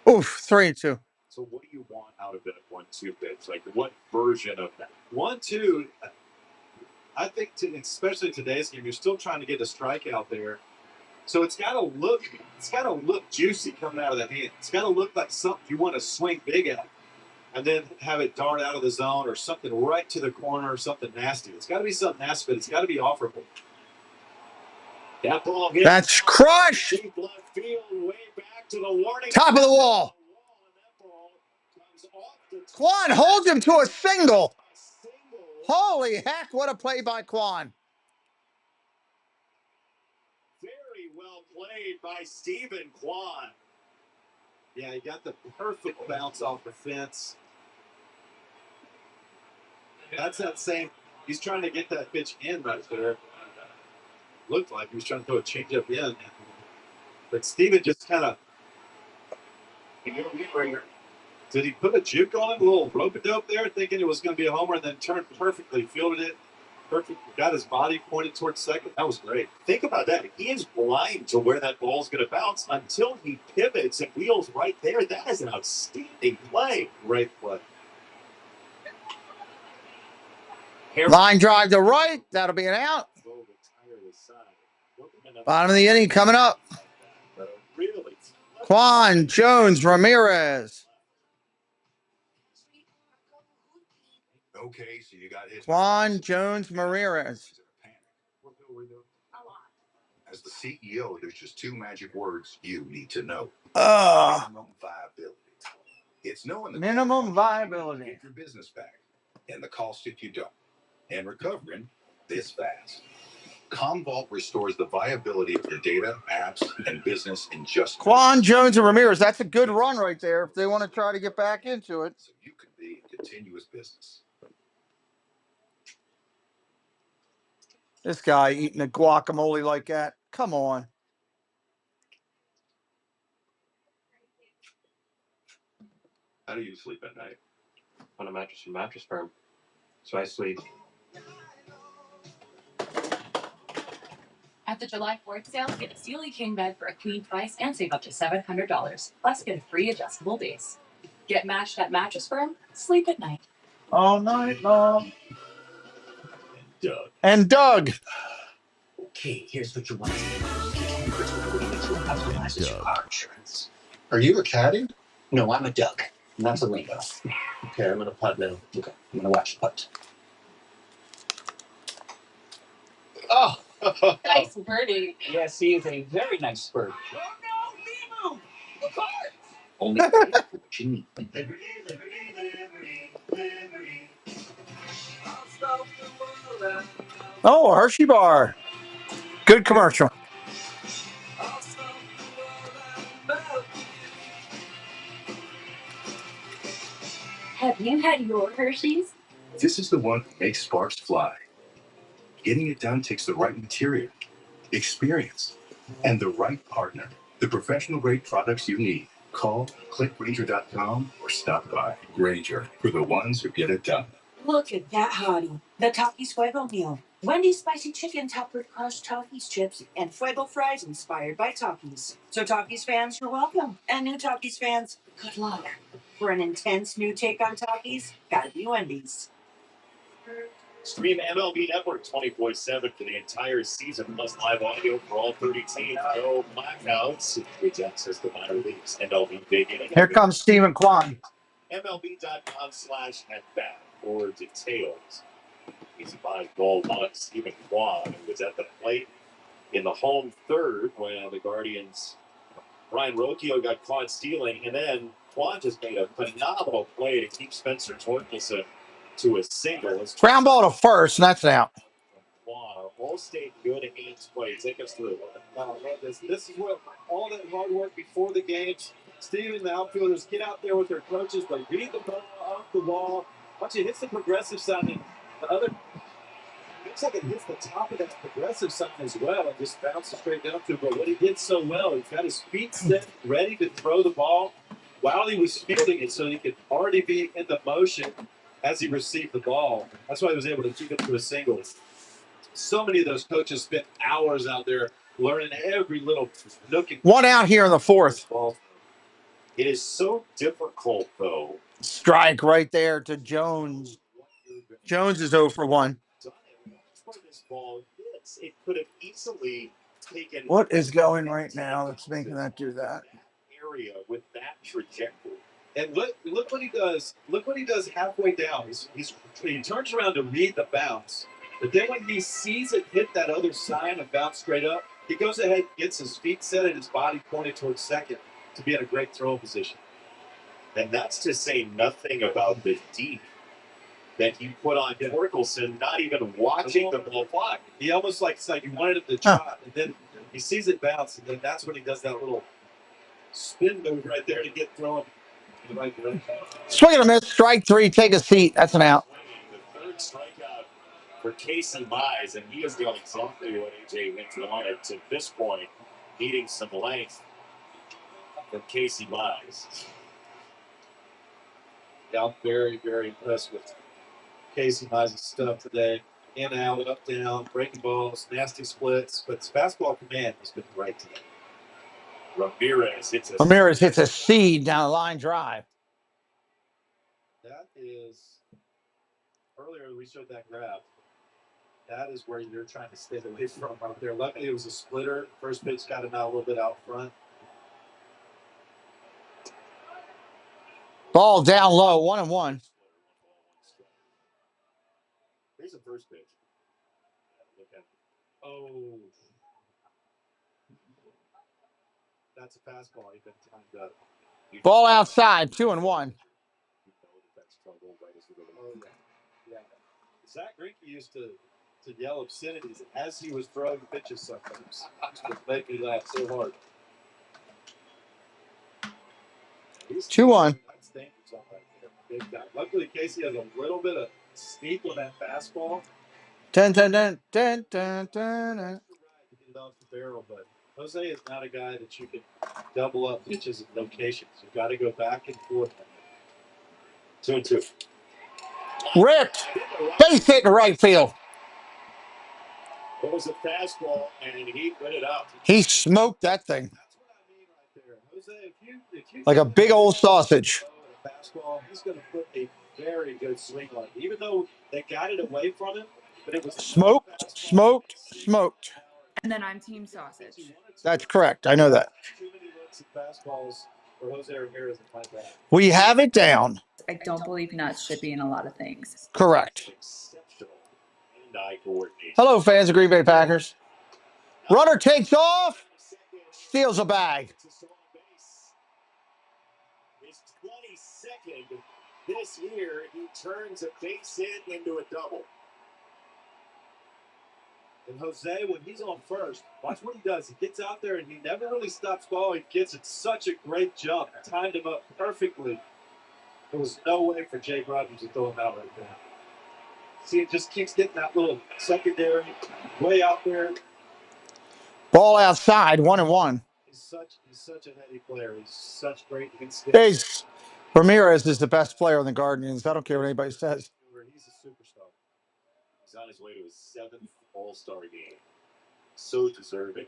Oof, 3-2. So what do you want out of that 1-2 pitch? Like what version of that? 1-2. I think, especially today's game, you're still trying to get a strikeout there. So it's got to look juicy coming out of the hand. It's got to look like something you want to swing big at, and then have it dart out of the zone or something right to the corner or something nasty. It's got to be something nasty, but it's got to be offerable. That ball hit. That's crushed. Deep left field, way back to the warning. Top of the wall. Kwan holds him to a single. Holy heck, what a play by Kwan. Very well played by Stephen Kwan. Yeah, he got the perfect bounce off the fence. That's that same. He's trying to get that pitch in right there. Looked like he was trying to throw a changeup in. But Stephen just kind of. Did he put a juke on him, a little rope-a-dope there, thinking it was going to be a homer, and then turned perfectly, fielded it, perfect, got his body pointed towards second? That was great. Think about that. He is blind to where that ball's going to bounce until he pivots and wheels right there. That is an outstanding play. Great play. Line drive to right. That'll be an out. Bottom of the inning coming up. Kwan, Jones, Ramirez. Okay, so you got his Kwan, Jones, Ramirez. As the CEO, there's just 2 magic words you need to know. Minimum viability. It's knowing the minimum viability. Get your business back, and the cost if you don't, and recovering this fast. Commvault restores the viability of your data, apps, and business in just Kwan, Jones, and Ramirez. That's a good run right there if they want to try to get back into it. So you can be in continuous business. This guy eating a guacamole like that. Come on. How do you sleep at night? On a mattress from Mattress Firm. So I sleep. At the July 4th sale, get a CLE king bed for a queen price and save up to $700. Plus, get a free adjustable base. Get matched at Mattress Firm. Sleep at night. All night long. And Doug. Okay, here's what you want to do. Car insurance. Are you a caddy? No, I'm a Doug. Not a Lingo. Okay, I'm gonna putt now. Okay, I'm gonna watch the putt. Oh! Nice birdie. Yes, he is a very nice bird. Oh no, Nemo! Look hard! Only what you need. Oh, Hershey Bar. Good commercial. Have you had your Hershey's? This is the one that makes sparks fly. Getting it done takes the right material, experience, and the right partner. The professional grade products you need. Call, click Grainger.com, or stop by. Grainger, for the ones who get it done. Look at that hottie. The Takis Fuego meal. Wendy's spicy chicken topped with crushed Takis chips and Fuego fries inspired by Takis. So Takis fans, you're welcome. And new Takis fans, good luck. For an intense new take on Takis, gotta be Wendy's. Stream MLB Network 24/7 for the entire season, plus live audio for all 30 teams. No blackouts. Which access to minor leagues. MLB Big Inning. Here comes Stephen Kwan. MLB.com/@bat for details. Easy by goal on Stephen Kwan, who was at the plate in the home third when the Guardians, Ryan Rocchio got caught stealing, and then Kwan just made a phenomenal play to keep Spencer Torkelson to a single. Ground ball to first, and that's out. All state good hands play. Take us through. This is what all that hard work before the games. Steve and the outfielders get out there with their coaches. They read the ball off the wall. Once it hits the progressive sign, the other looks like it hits the top of that progressive sign as well and just bounces straight down to it. But what he did so well, he's got his feet set, ready to throw the ball while he was fielding it, so he could already be in the motion as he received the ball. That's why he was able to keep it to a single. So many of those coaches spent hours out there learning every little nook and one out here in the fourth. It is so difficult, though. Strike right there to Jones. Jones is 0 for 1. It could have easily taken. What is going right now that's making that do that? Area with that trajectory. And look what he does. Look what he does halfway down. He turns around to read the bounce. But then when he sees it hit that other sign and bounce straight up, he goes ahead and gets his feet set and his body pointed towards second to be in a great throw position. And that's to say nothing about the deep that he put on Torkelson, not even watching the ball fly. He almost it's like he wanted him to trot, and then he sees it bounce, and then that's when he does that little spin move right there to get thrown in the right direction. Swing and a miss, strike 3, take a seat. That's an out. The third strikeout for Casey Mize, and he has done exactly what AJ Hinch wanted to this point, needing some length from Casey Mize. Yeah, I'm very, very impressed with Casey Mize's stuff today. In, out, up, down, breaking balls, nasty splits, but his fastball command has been great today. Ramirez hits a seed down a line drive. That is, earlier we showed that graph. That is where you're trying to stay away from out there. Luckily, it was a splitter. First pitch got him out a little bit out front. Ball down low, 1-1. Here's the first pitch. Look at it. Oh. That's a fastball. He's been timed up. Ball outside, 2-1. Oh, yeah. Zach Greinke used to yell obscenities as he was throwing pitches sometimes. It made me laugh so hard. 2-1. Big guy. Luckily, Casey has a little bit of sneak with that fastball. Dun, dun, dun, dun, dun, dun, dun. Get it off the barrel, but Jose is not a guy that you can double up pitches and locations. You've got to go back and forth. 2-2. Ripped. Base hit in right field. It was a fastball, and he put it up. He smoked that thing. That's what I mean right there. Jose, if you like a big old sausage. Fastball, he's going to put a very good swing on it. Even though they got it away from him, but it was smoked. And then I'm team sausage. That's correct. I know that. Too many looks at fastballs for Jose Ramirez and Mike Brown. We have it down. I don't believe nuts should be in a lot of things. Correct. Hello, fans of Green Bay Packers. Runner takes off, steals a bag. His 22nd this year, he turns a base hit into a double. And Jose, when he's on first, watch what he does. He gets out there and he never really stops ball. He gets it such a great jump. Timed him up perfectly. There was no way for Jake Rogers to throw him out right now. See, it just keeps getting that little secondary way out there. Ball outside, 1-1. He's such a heady player. He's such great instinct. Ramirez is the best player on the Guardians. I don't care what anybody says. He's a superstar. He's on his way to his 7th All-Star game. So deserving.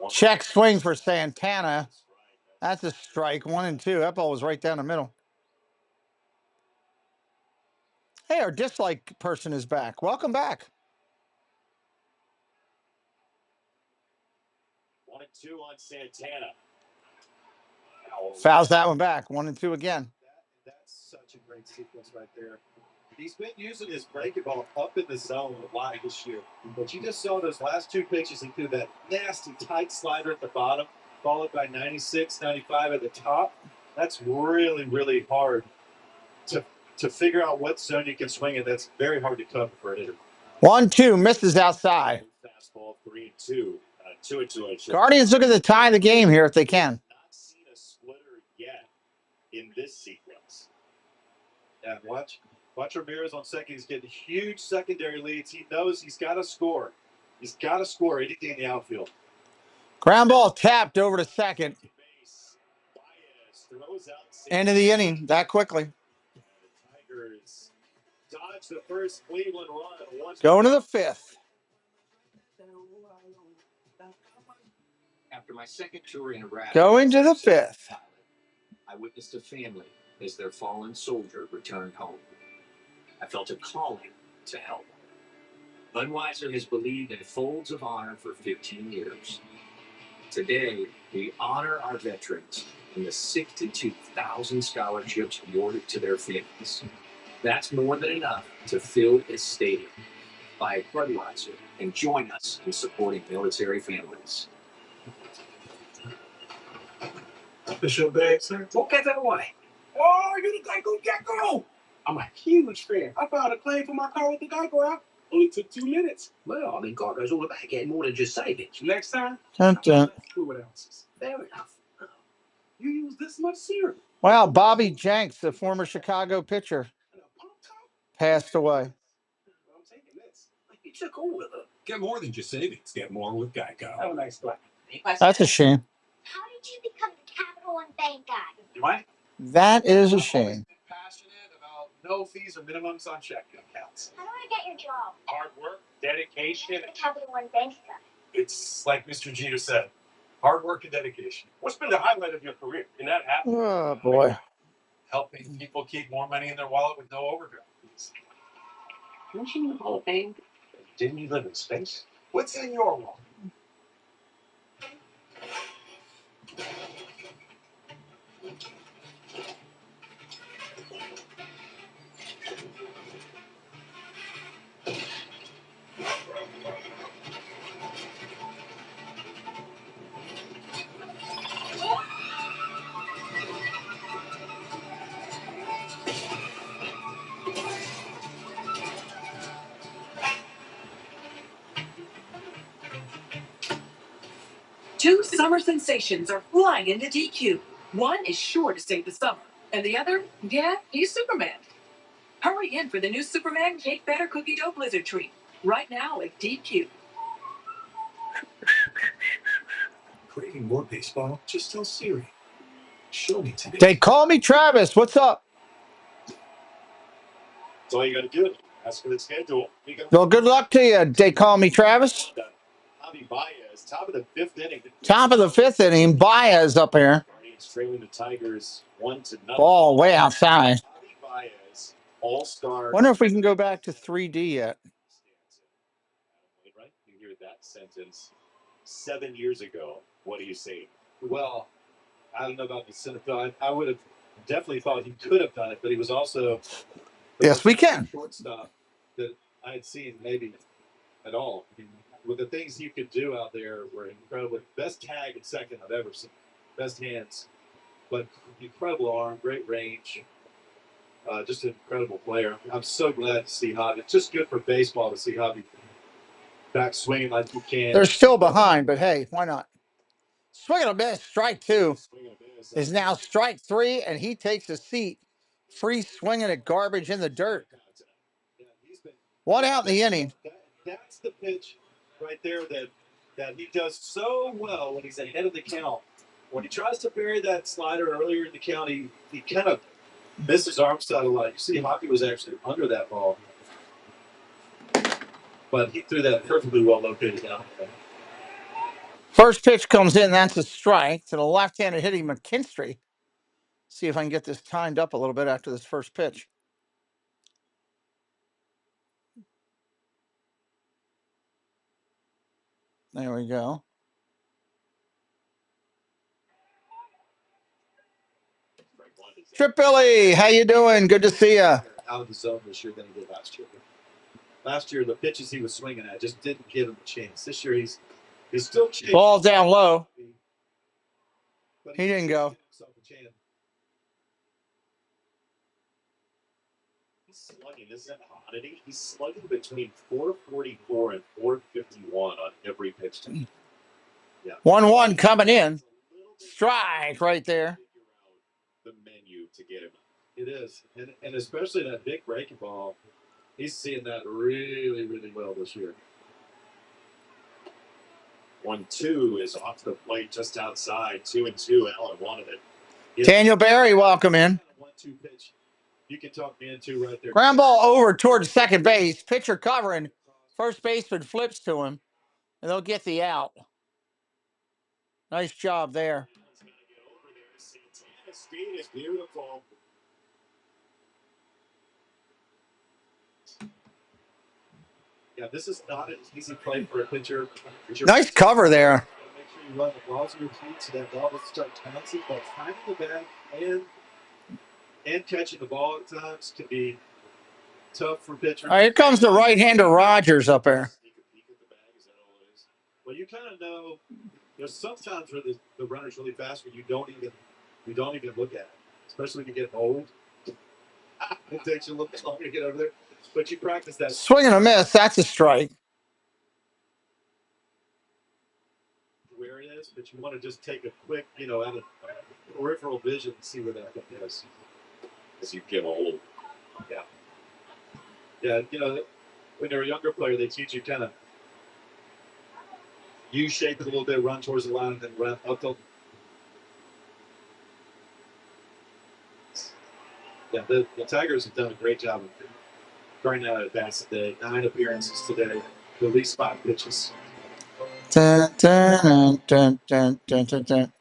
Check swing for Santana. That's a strike. 1-2. That ball was right down the middle. Hey, our dislike person is back. Welcome back. 1-2 on Santana. Fouls that one back. 1-2 again. That's such a great sequence right there. He's been using his breaking ball up in the zone a lot this year. But you just saw those last two pitches. He threw that nasty tight slider at the bottom, followed by 96, 95 at the top. That's really, really hard to figure out what zone you can swing in. That's very hard to cover for an hitter. 1-2 misses outside. Fastball 3-2. 2-2. Guardians looking to tie the game here if they can. Not seen a splitter yet in this sequence. Yeah, watch Ramirez on second. He's getting huge secondary leads. He knows he's got to score. He's got to score anything in the outfield. Ground ball tapped over to second. End of the inning that quickly. Tigers dodge the first Cleveland run. Going to the fifth. After my second tour in Iraq, Going to the fifth. I witnessed a family as their fallen soldier returned home. I felt a calling to help. Budweiser has believed in folds of honor for 15 years. Today, we honor our veterans and the 62,000 scholarships awarded to their families. That's more than enough to fill this stadium. Buy Budweiser and join us in supporting military families. Bishop Bag, sir. What got that away? Oh, you the Geico Gecko! I'm a huge fan. I filed a claim for my car with the Geico app. Only took 2 minutes. Well, I mean, God goes all about getting more than just savings. Next time, fluid ounces. Fair enough. You use this much serum. Wow, Bobby Jenks, the former Chicago pitcher, passed away. I'm taking this. You took all of them. Get more than just savings. Get more with Geico. Have a nice day. That's a shame. How did you become the Capital One Bank guy? What? That is a shame. Passionate about no fees or minimums on checking accounts. How do I get your job? Hard work, dedication. The Capital One Bank guy. It's like Mr. Jeter said, hard work and dedication. What's been the highlight of your career? In that happen? Oh, boy. Helping people keep more money in their wallet with no overdraft fees. Don't you know the Hall of Fame? Didn't you live in space? What's in your wallet? Two summer sensations are flying into DQ. One is sure to save the summer, and the other, yeah, he's Superman. Hurry in for the new Superman Cake Batter Cookie Dough Blizzard Treat. Right now at DQ. Craving more baseball? Just tell Siri. Show me today. They call me Travis. What's up? That's all you got to do. Ask for the schedule. Well, good luck to you. They call me Travis. Javi Baez, top of the fifth inning. Top of the fifth inning. Baez up here. Guardians trailing the Tigers 1-0. Ball way outside. Javi Baez, all-star. Wonder if we can go back to 3D yet. Right? You hear that sentence 7 years ago. What do you say? Well, I don't know about the Cinefil. I would have definitely thought he could have done it, but he was also Yes, we can. Shortstop that I had seen maybe at all. I mean, with the things he could do out there were incredible. Best tag at second I've ever seen. Best hands, but incredible arm, great range. Just an incredible player. I'm so glad to see Javi. It's just good for baseball to see Javi back swinging like he can. They're still behind, but hey, why not? Swing and a miss. Strike two is now strike three, and he takes a seat. Free swinging at garbage in the dirt. One out in the inning. That's the pitch right there that he does so well when he's ahead of the count. When he tries to bury that slider earlier in the count, he kind of missed his arm side a lot. You see, Hockey was actually under that ball. But he threw that perfectly well located down. First pitch comes in. That's a strike to the left-handed hitting McKinstry. See if I can get this timed up a little bit after this first pitch. There we go. Trip Billy, how you doing? Good to see you. out of the zone this year than he did last year. Last year, the pitches he was swinging at just didn't give him a chance. This year, he's still chasing. Ball down low. He didn't go. He's slugging. This is oddity. He's slugging between 444 and 451 on every pitch. Yeah. 1-1 coming in. Strike right there. The menu to get him. It is, and especially that big breaking ball. He's seeing that really, really well this year. 1-2 is off the plate just outside. 2-2. Allen wanted it. Daniel Barry, welcome in. 1-2 pitch. You can talk me into right there. Ground ball over towards second base. Pitcher covering. First baseman flips to him, and they'll get the out. Nice job there. Speed is beautiful. Yeah, this is not an easy play for a pitcher. Nice cover there. Make sure you run the balls to your feet so that ball doesn't start bouncing. But finding the bag and catching the ball at times can be tough for pitchers. All right, here comes the right-hander Rogers up there. Well, you kind of know there's sometimes where the runner's really fast where you don't even look at it, especially when you get old. It takes you a little bit longer to get over there, but you practice that. Swing and a miss. That's a strike. Where it is, but you want to just take a quick, out of peripheral vision and see where that is. As you get old. Yeah. Yeah, when you're a younger player, they teach you kind of U-shape it a little bit, run towards the line, and then run up the. Yeah, the Tigers have done a great job of grinding out at bats today. 9 appearances today, at least 5 pitches. Dun, dun, dun, dun, dun, dun, dun.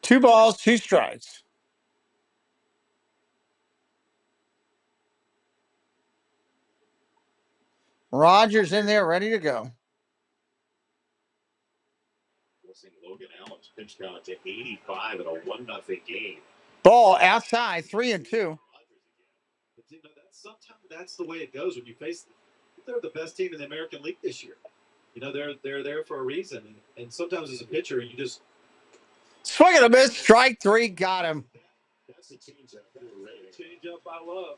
2 balls, 2 strikes. Rogers in there, ready to go. Logan Allen's pitch count to 85 in a 1-0 game. Ball outside, 3-2. Sometimes that's the way it goes when you face them. They're the best team in the American League this year. They're there for a reason, and sometimes as a pitcher, you just swing and a miss. Strike 3, got him. That's the change up I love.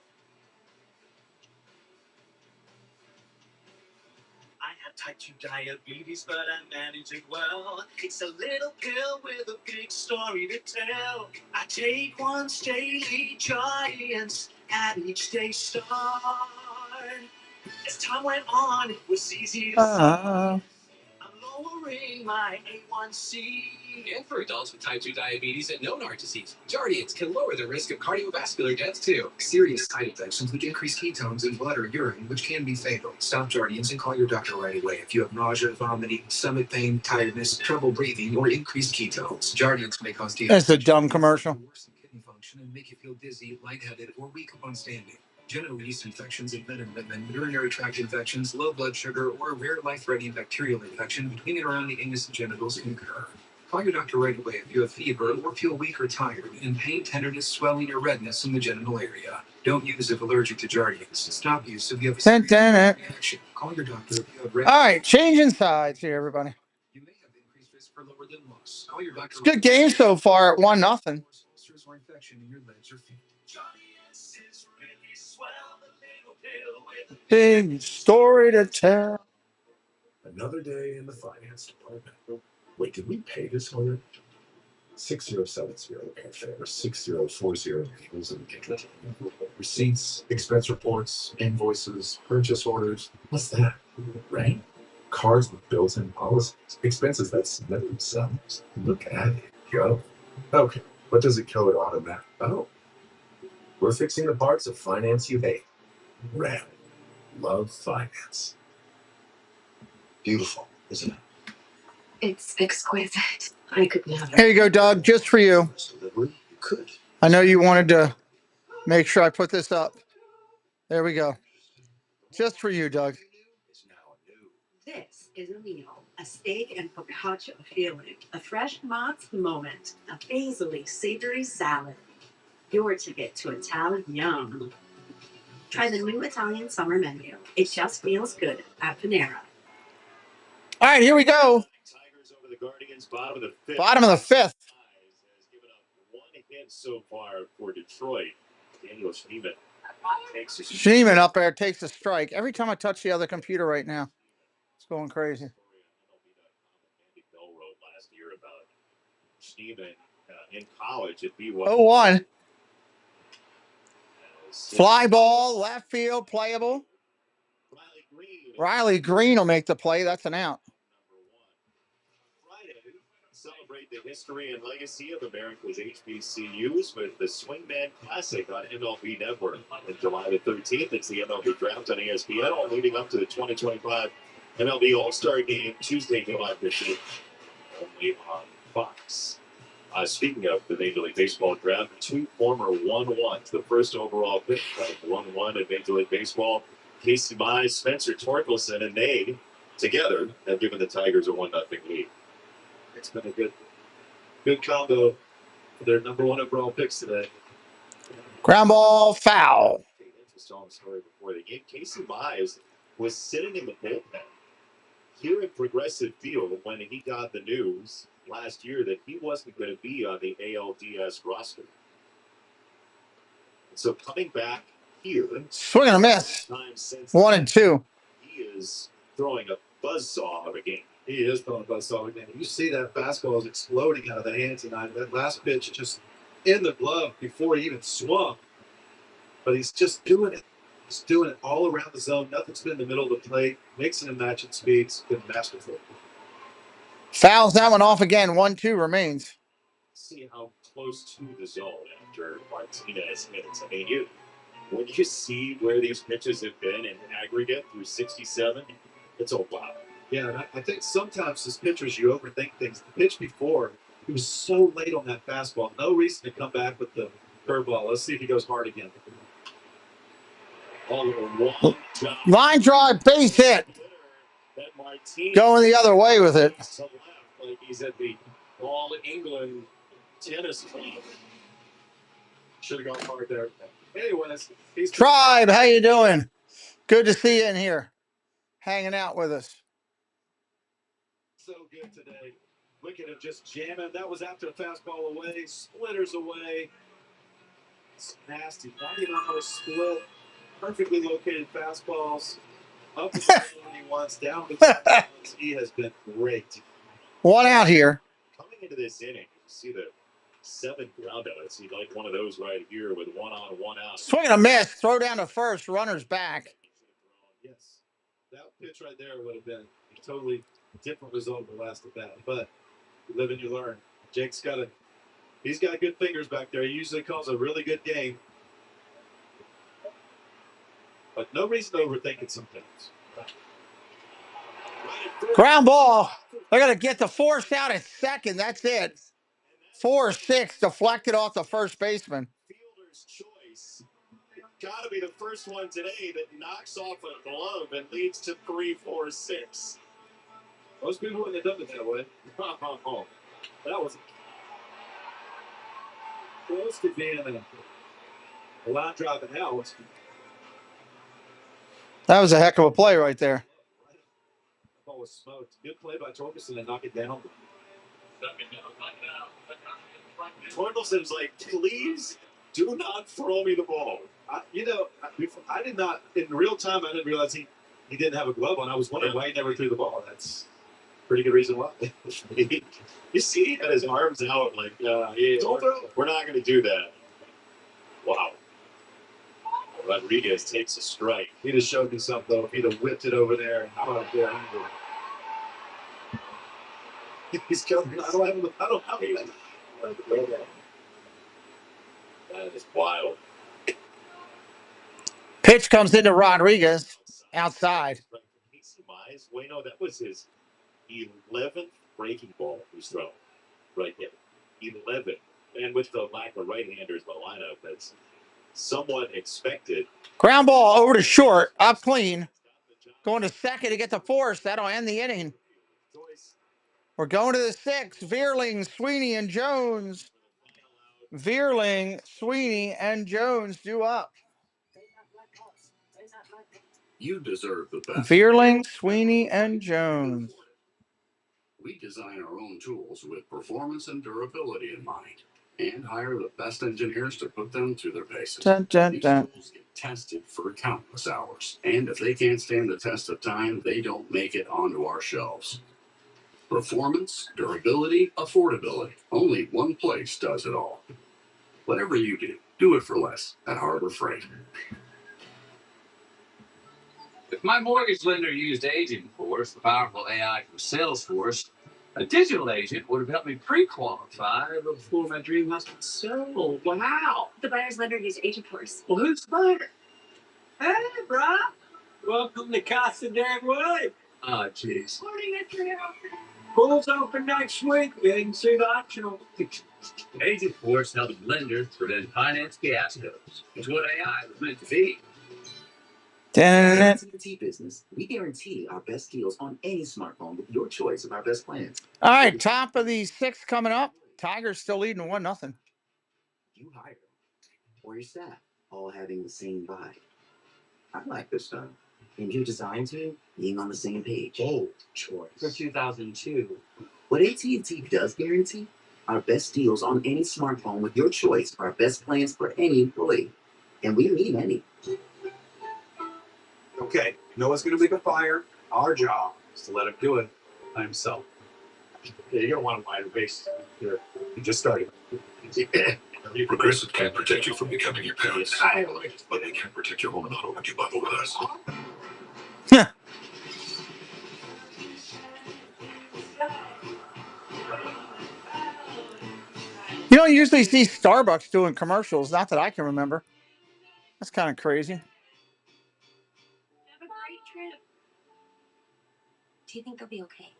I have type 2 diabetes, but I manage it well. It's a little pill with a big story to tell. I take once daily, giants at each day start. As time went on, it was easy to see. I'm lowering my A1C. And for adults with type 2 diabetes and known heart disease, Guardians can lower the risk of cardiovascular deaths too. Serious side effects include increased ketones in blood or urine, which can be fatal. Stop Guardians and call your doctor right away if you have nausea, vomiting, stomach pain, tiredness, trouble breathing, or increased ketones. Guardians may cause dehydration. That's a dumb commercial. Worsen kidney function and make you feel dizzy, lightheaded, or weak upon standing. Genital yeast infections in men and women, urinary tract infections, low blood sugar, or a rare life-threatening bacterial infection between and around the anus and genitals can occur. Call your doctor right away if you have fever or feel weak or tired, and pain, tenderness, swelling, or redness in the genital area. Don't use if allergic to Guardians. Stop use if you have a serious reaction. Call your doctor if you have red. All right, changing sides here, everybody. You may have increased risk for lower limb loss. Call your doctor. It's a good game so far at 1-0. Or infection in your legs or feet. Big story to tell. Another day in the finance department. Wait, did we pay this already? 6070 or 6040 receipts, expense reports, invoices, purchase orders. What's that? Right? Cards with built-in policies, expenses that submit themselves. Look at it go. Okay, what does it code automatic? Oh, we're fixing the parts of finance you hate. Ram. Love finance. Beautiful, isn't it? It's exquisite. I could never. Here you go, Doug, just for you. You could. I know you wanted to make sure I put this up. There we go. Just for you, Doug. This is a meal A steak and focaccia feeling, a fresh Mott's moment, a basil-y, savory salad. Your ticket to Italian. Try the new Italian summer menu. It just feels good at Panera. All right, here we go. Tigers over the Guardians, bottom of the fifth. Bottom of the fifth. Has given up one hit so far for Detroit. Daniel Schneeman takes a Schneeman up there takes a strike. Every time I touch the other computer right now, it's going crazy. Andy Bell wrote last year about Schneeman in college at BYU. 0-1. Fly ball, left field, playable. Riley Green will make the play. That's an out. Friday, celebrate the history and legacy of America's HBCUs with the Swingman Classic on MLB Network. On July the 13th, it's the MLB Draft on ESPN, all leading up to the 2025 MLB All-Star Game Tuesday, July 15th, only on Fox. Speaking of the Major League Baseball draft, two former 1-1s, the first overall pick, 1-1 in Major League Baseball, Casey Mize, Spencer Torkelson, and they together have given the Tigers a 1-0 lead. It's been a good combo for their number one overall picks today. Ground ball, foul. Just saw the story before the game. Casey Mize was sitting in the bullpen here at Progressive Field when he got the news last year that he wasn't going to be on the ALDS roster. So coming back here, swing and a miss. 1-2. He is throwing a buzzsaw of a game. He is throwing a buzzsaw of a game. You see that fastball is exploding out of the hand tonight. That last pitch just in the glove before he even swung. But he's just doing it. He's doing it all around the zone. Nothing's been in the middle of the plate. Mixing and matching speeds. Been masterful. Fouls that one off again. 1-2 remains. See how close to the zone after Martinez hits. I mean, when you see where these pitches have been in aggregate through 67, it's a wow. Yeah, and I think sometimes as pitchers you overthink things. The pitch before, he was so late on that fastball. No reason to come back with the curveball. Let's see if he goes hard again. Line drive, base hit. Going the other way with it. Like he's at the All England tennis club. Should have gone hard there. Anyways, Tribe, how you doing? Good to see you in here, hanging out with us. So good today. Look at him just jamming. That was after the fastball away, splitters away. It's nasty. 99 split. Perfectly located fastballs. Up to the when he wants, down to the he has been great. One out here. Coming into this inning, you see the 7th ground out. See like one of those right here with 1 on, 1 out. Swing and a miss. Throw down to first. Runner's back. Yes. That pitch right there would have been a totally different result of the last at bat. But you live and you learn. Jake's he's got good fingers back there. He usually calls a really good game. But no reason to overthink it sometimes. Ground ball. They're going to get the force out at second. That's it. 4-6 deflected off the first baseman. Fielder's choice. Got to be the first one today that knocks off a glove and leads to 3-4-6. Most people wouldn't have done it that way. That was close to being a line drive and out. That was a heck of a play right there. The ball was smoked. Good play by Torkelson to knock it down. Torkelson's like, please do not throw me the ball. I did not, in real time, I didn't realize he didn't have a glove on. I was wondering why he never threw the ball. That's a pretty good reason why. You see, he had his arms out like, we're not going to do that. Wow. Rodriguez takes a strike. He'd have showed me something, though. If he'd have whipped it over there and caught it there. He's coming. I don't have him. That is wild. Pitch comes into Rodriguez outside. Mize, no, that was his 11th breaking ball he's thrown right there. 11. And with the lack of right-handers in the lineup, that's somewhat expected. Ground ball over to short, up clean. Going to second to get the force. That'll end the inning. We're going to the 6. Veerling, Sweeney, and Jones. Veerling, Sweeney, and Jones due up. You deserve the best. Veerling, Sweeney, and Jones. We design our own tools with performance and durability in mind, and hire the best engineers to put them through their paces. Dun, dun, These dun. tools get tested for countless hours, and if they can't stand the test of time, they don't make it onto our shelves. Performance, durability, affordability. Only one place does it all. Whatever you do, do it for less at Harbor Freight. If my mortgage lender used Agent Force, the powerful AI from Salesforce, a digital agent would have helped me pre-qualify before my dream house was sold. Wow. The buyer's lender used Agent Force. Well, who's the buyer? Hey, bro. Welcome to Casa del Wood. Oh, jeez. Morning, Mr. Hill. Pool's open next week. You can see the optional. Agent Force helps lenders prevent finance fiascos. It's what AI was meant to be. Dun, dun, dun. AT&T Business, we guarantee our best deals on any smartphone with your choice of our best plans. All right, top of the 6 coming up. Tigers still leading 1-0. You hire them or your staff, all having the same vibe. I like this stuff. And your design team being on the same page. Bold choice. For 2002. What AT&T does guarantee? Our best deals on any smartphone with your choice of our best plans for any employee. And we mean any. Okay, Noah's going to make a fire. Our job is to let him do it by himself. Yeah, you're going to want a wider base here. You just started. Progressive can't protect you from becoming your parents, but they can protect your home and auto when you bundle with us. You don't usually see Starbucks doing commercials, not that I can remember. That's kind of crazy. Have a great trip. Do you think they'll be okay?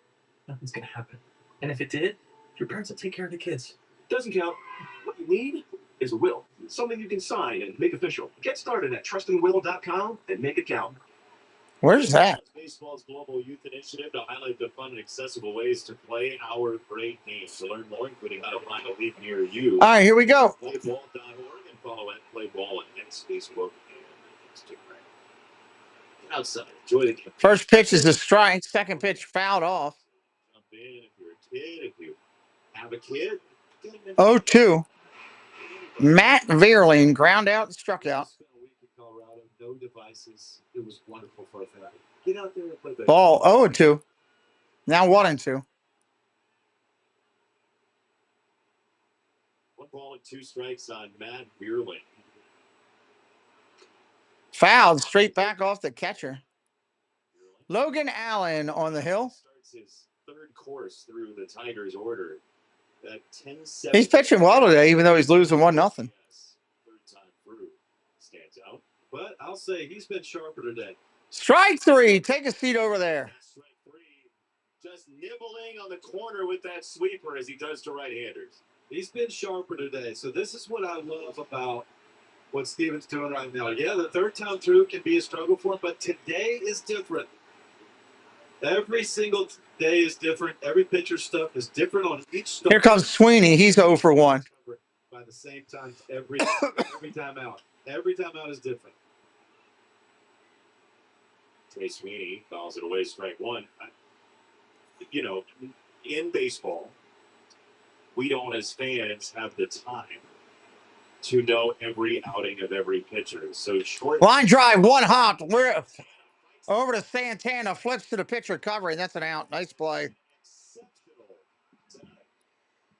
Nothing's going to happen. And if it did, your parents will take care of the kids. Doesn't count. What you need is a will. Something you can sign and make official. Get started at trustingwill.com and make it count. Where's that? Baseball's global youth initiative to highlight the fun and accessible ways to play our great game. To learn more, including how to find a league near you. All right, here we go. Playball.org and follow at Playball on X, Facebook, and Instagram. Outside, enjoy the game. First pitch is a strike. Second pitch fouled off. Jump in if you're a kid. If you have a kid, get them in. 0-2. Matt Veerling ground out and struck out. Spent a week in Colorado, no devices. It was wonderful for that. Get out there and play baseball. Ball 0-2. Now 1-2. 1 ball and 2 strikes on Matt Veerling. Fouled straight back off the catcher. Logan Allen on the hill. Starts his third course through the Tigers' order. That 10-7. He's pitching well today, even though he's losing 1-0. Third time through stands out. But I'll say he's been sharper today. Strike 3. Take a seat over there. Strike 3. Just nibbling on the corner with that sweeper as he does to right-handers. He's been sharper today. So this is what I love about what Steven's doing right now. Yeah, the third time through can be a struggle for him, but today is different. Every single day is different. Every pitcher stuff is different on each start. Here comes Sweeney. He's 0 for 1. By the same time every time out. Every time out is different. Trey Sweeney fouls it away, strike 1. You know, in baseball, we don't, as fans, have the time to know every outing of every pitcher. So short Line drive, 1 hop. We're over to Santana. Flips to the pitcher covering. That's an out. Nice play.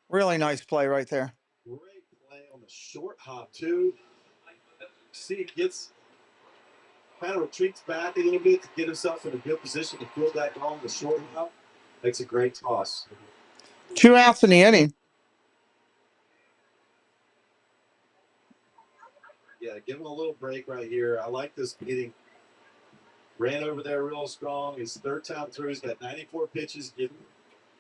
Really nice play right there. Great play on the short hop, too. See, gets kind of retreats back a little bit to get himself in a good position to field that ball on the short hop. Makes a great toss. 2 outs in the inning. Yeah, give him a little break right here. I like this meeting. Ran over there real strong. His third time through. He's got 94 pitches. Give him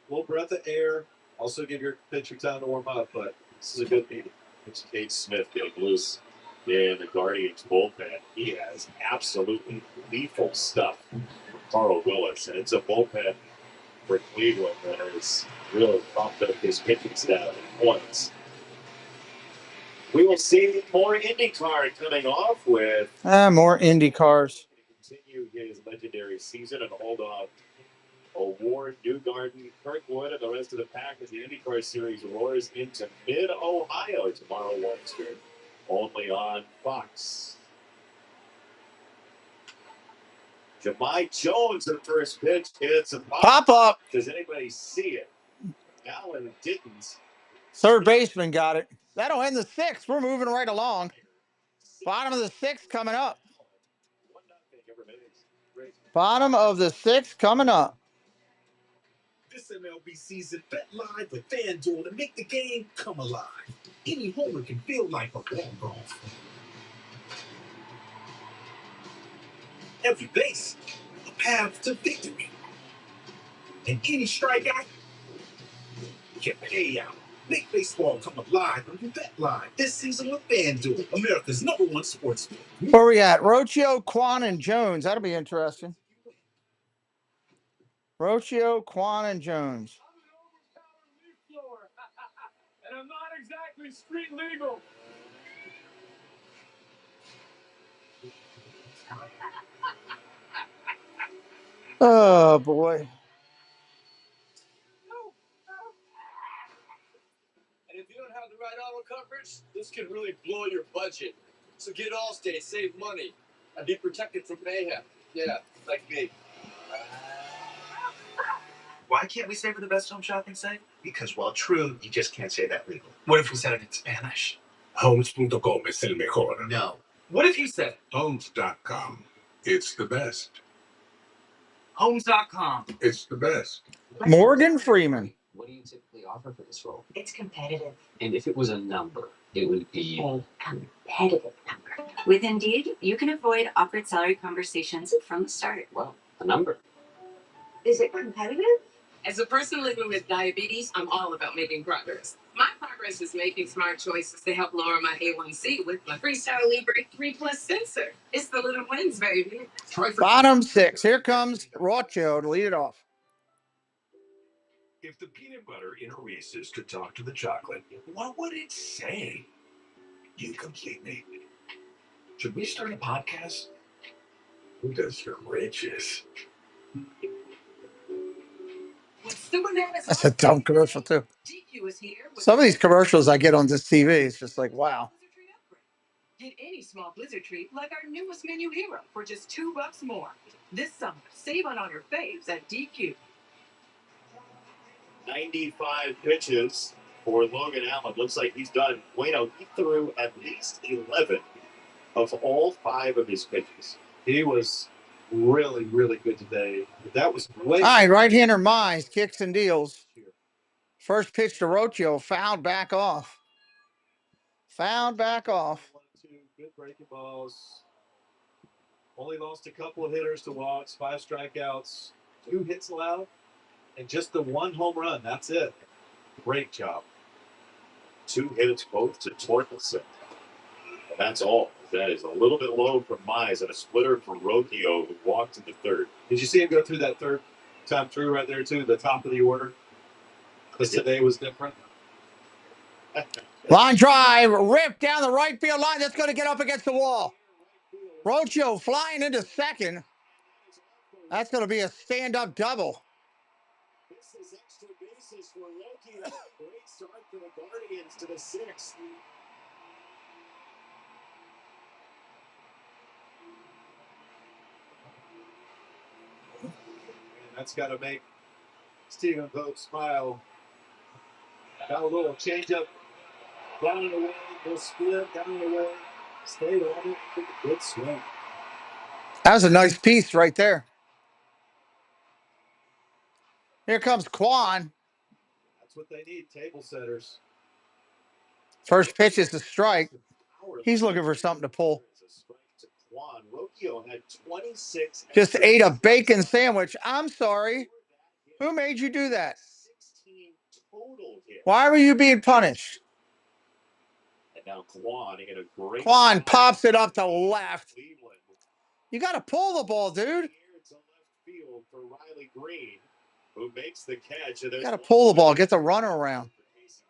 a little breath of air. Also give your pitcher time to warm up, but this is a good meeting. It's Kate Smith getting loose in the Guardians bullpen. He has absolutely lethal stuff from Carl Willis, and it's a bullpen for Cleveland that has really bumped up his pitching staff in points. We will see more IndyCar coming off with more Indy cars. Continue his legendary season and hold off Award, Newgarden, Kirkwood, and the rest of the pack as the IndyCar Series roars into mid-Ohio tomorrow, Western, only on Fox. Jahmai Jones at first pitch hits a pop up. Does anybody see it? Allen didn't. Third baseman got it. That'll end the sixth. We're moving right along. Bottom of the sixth coming up. Bottom of the sixth coming up. This MLB season, bet live with FanDuel to make the game come alive. Any homer can feel like a walk-off. Every base, a path to victory. And any strikeout can pay out. Make baseball come alive when you bet live this season with FanDuel, America's #1 sports book. Where we at? Rocchio, Kwan, and Jones. That'll be interesting. Rocchio, Kwan, and Jones. And I'm not exactly street legal. Oh, boy. And if you don't have the right auto coverage, this could really blow your budget. So get Allstate, save money, and be protected from mayhem. Yeah, like me. Why can't we say we're the best home shopping site? Because while true, you just can't say that legal. What if we said it in Spanish? Homes.com es el mejor. No. What if you said Homes.com. It's the best. Homes.com? It's the best. Morgan Freeman. What do you typically offer for this role? It's competitive. And if it was a number, it would be A competitive number. With Indeed, you can avoid awkward salary conversations from the start. Well, a number. Is it competitive? As a person living with diabetes, I'm all about making progress. My progress is making smart choices to help lower my A1C with my Freestyle Libre 3 Plus sensor. It's the little wins, baby. Bottom six. Here comes Rocchio to lead it off. If the peanut butter in a Reese's could talk to the chocolate, what would it say? You complete me. Should we start a podcast? Who does your riches? That's a dumb commercial, too. Some of these commercials I get on this TV, it's just like, wow. Get any small blizzard treat like our newest menu hero for just $2 more. This summer, save on your faves at DQ. 95 pitches for Logan Allen. Looks like he's done. Bueno, he threw at least 11 of all 5 of his pitches. He was really, really good today. That was way. All right, right-hander Mize kicks and deals. First pitch to Rocchio, fouled back off. Fouled back off. 1-2, good breaking balls. Only lost a couple of hitters to walks, 5 strikeouts, 2 hits allowed, and just the 1 home run. That's it. Great job. 2 hits both to Torkelson. And that's all. That is a little bit low from Mize and a splitter from Rocchio, who walked in the 3rd. Did you see him go through that 3rd time through right there, too, the top of the order? Because today was different. Line drive, ripped down the right field line. That's going to get up against the wall. Rocchio flying into second. That's going to be a stand-up double. This is extra bases for Rocchio. Great start for the Guardians to the 6th. And that's got to make Stephen Vogt smile. Got a little changeup. Down and away. Little split. Down and away. Stayed on it. Took a good swing. That was a nice piece right there. Here comes Kwan. That's what they need, table setters. First pitch is a strike. He's looking for something to pull. Rocchio had 26. Just ate a bacon sandwich. I'm sorry. Who made you do that? Why were you being punished? And now Kwan hit a great. Kwan pops it up to left. You got to pull the ball, dude. To left field for Riley Green. who makes the catch. Got to pull the ball, get the runner around. It's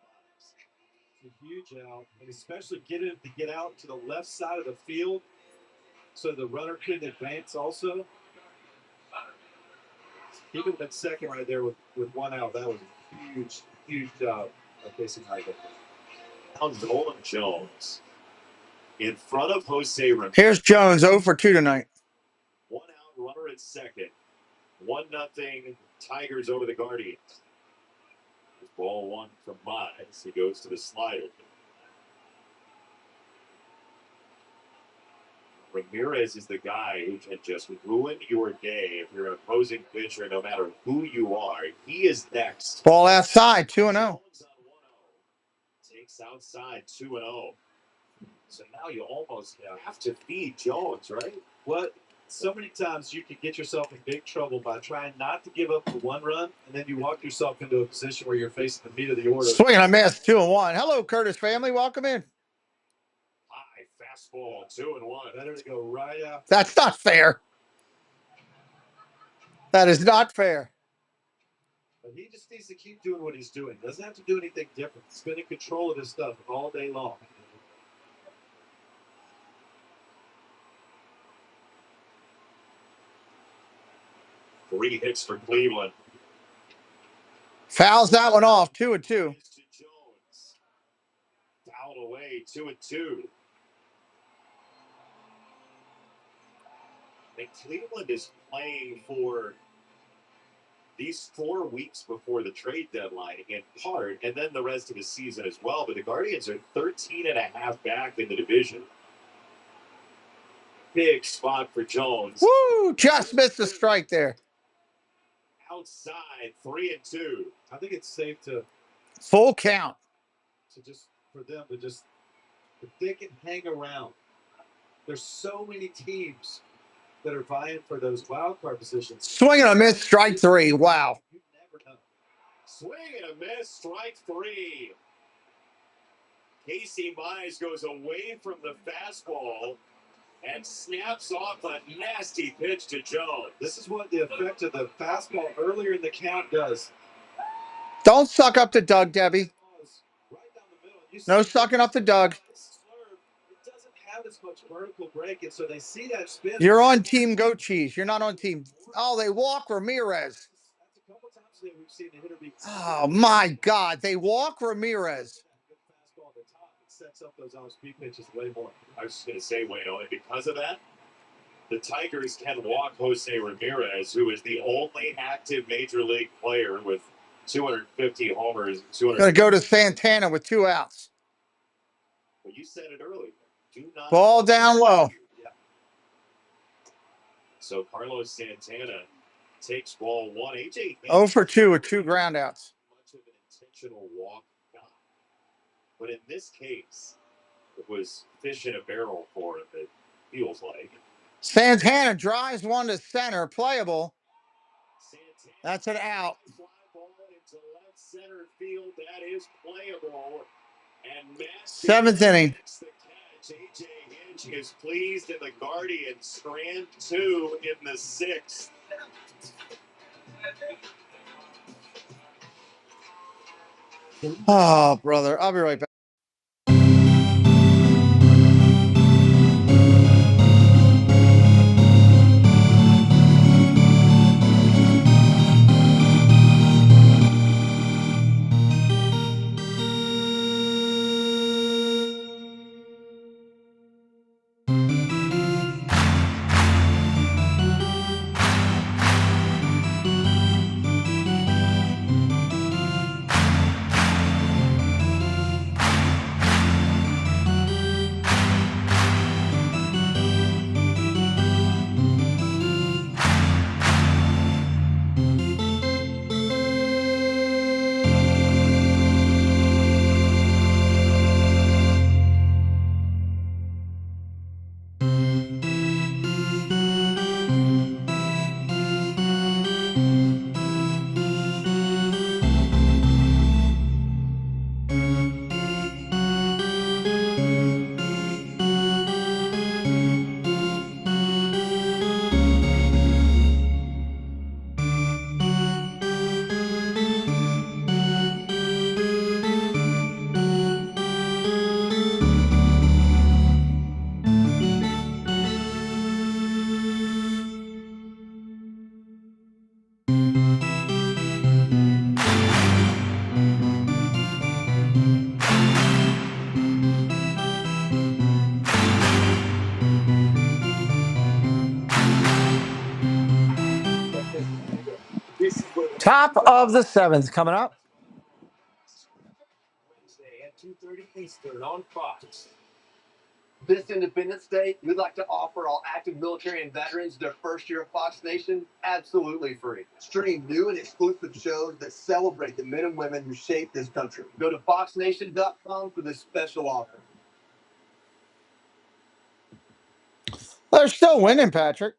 a huge out, and especially to get out to the left side of the field so the runner couldn't advance also. He would have been second right there with one out. That was a huge job of Casey Mize. Now Nolan Jones in front of Jose Ramirez. Here's Jones, 0 for 2 tonight. 1 out, runner at second. 1-0 Tigers over the Guardians. Ball 1 from Mize. He goes to the slider. Ramirez is the guy who can just ruin your day if you're an opposing pitcher, no matter who you are. He is next. Ball outside, 2-0. Takes outside 2-0. So now you almost have to feed Jones, right? What? So many times you can get yourself in big trouble by trying not to give up the 1 run, and then you walk yourself into a position where you're facing the meat of the order. Swing and a miss, 2-1. Hello, Curtis family. Welcome in. High fastball, 2-1. Better to go right out. That's not fair. That is not fair. But he just needs to keep doing what he's doing. Doesn't have to do anything different. He's been in control of his stuff all day long. Three hits for Cleveland. Fouls that one off, 2-2. Fouled away, 2-2. And Cleveland is playing for these 4 weeks before the trade deadline in part, and then the rest of the season as well. But the Guardians are 13.5 back in the division. Big spot for Jones. Woo! Just missed a strike there. Outside, 3-2. I think it's safe to full count. To just for them to just if they can hang around. There's so many teams that are vying for those wild card positions. Swing and a miss, strike 3. Wow. You never know. Swing and a miss, strike 3. Casey Mize goes away from the fastball and snaps off a nasty pitch to Jones. This is what the effect of the fastball earlier in the count does. Don't suck up to Doug, Debbie. No sucking up to Doug. It doesn't have as much vertical break, and so they see that spin. You're on team goat cheese. You're not on team. Oh, they walk Ramirez. That's a couple times today we've seen the hitter be. Oh, my God. They walk Ramirez. Fastball at the top. It sets up those off-speed pitches way more. I was just going to say, Wayne, and because of that, the Tigers can walk Jose Ramirez, who is the only active major league player with 250 homers. Going to go to Santana with 2 outs. Well, you said it earlier. Do not ball down low. Yeah. So Carlos Santana takes ball 1. AJ 0 for 2 with 2 ground outs. Much of an intentional walk guy. But in this case, it was fish in a barrel for him, it feels like. Santana drives one to center, playable. Santana, that's an out. Fly ball into left center field, that is playable. And Matt 7th inning. makes the catch. AJ Hinch is pleased, and the Guardians strand 2 in the 6th. Oh, brother. I'll be right back. Top of the seventh coming up. Wednesday at 2:30 Eastern on Fox. This Independence Day, we'd like to offer all active military and veterans their first year of Fox Nation absolutely free. Stream new and exclusive shows that celebrate the men and women who shaped this country. Go to foxnation.com for this special offer. They're still winning, Patrick.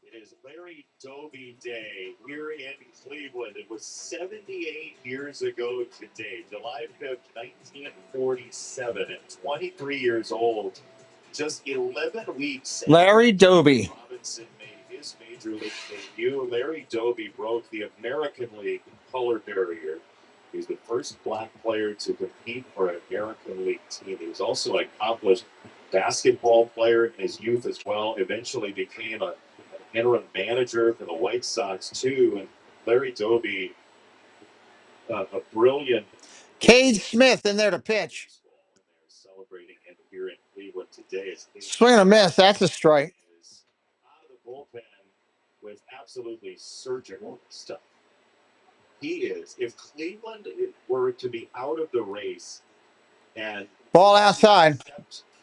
It is Larry Doby Day here in Cleveland. It was 78 years ago today, July 5th, 1947, at 23 years old. Just 11 weeks. Larry Doby. Robinson made his major league debut. Larry Doby broke the American League color barrier. He's the first black player to compete for an American League team. He was also an accomplished basketball player in his youth as well. Eventually became an interim manager for the White Sox too. And Larry Doby, a brilliant. Cade Smith in there to pitch. Celebrating him here in Cleveland today. Swing and a miss. That's a strike. Out of the bullpen with absolutely surgical stuff. He is. If Cleveland were to be out of the race and ball outside,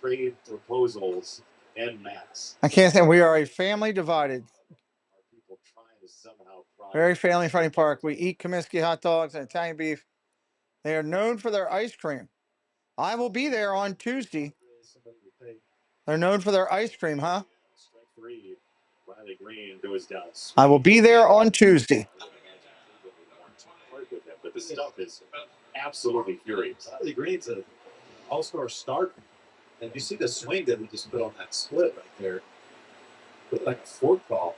trade proposals en masse. I can't say we are a family divided. Very family friendly park. We eat Comiskey hot dogs and Italian beef. They are known for their ice cream. I will be there on Tuesday. They're known for their ice cream, huh? Strike three. Riley Green goes down. I will be there on Tuesday. But the stuff is absolutely furious. Riley Green's an all-star starter. And you see the swing that we just put on that split right there. Looked like a fork ball.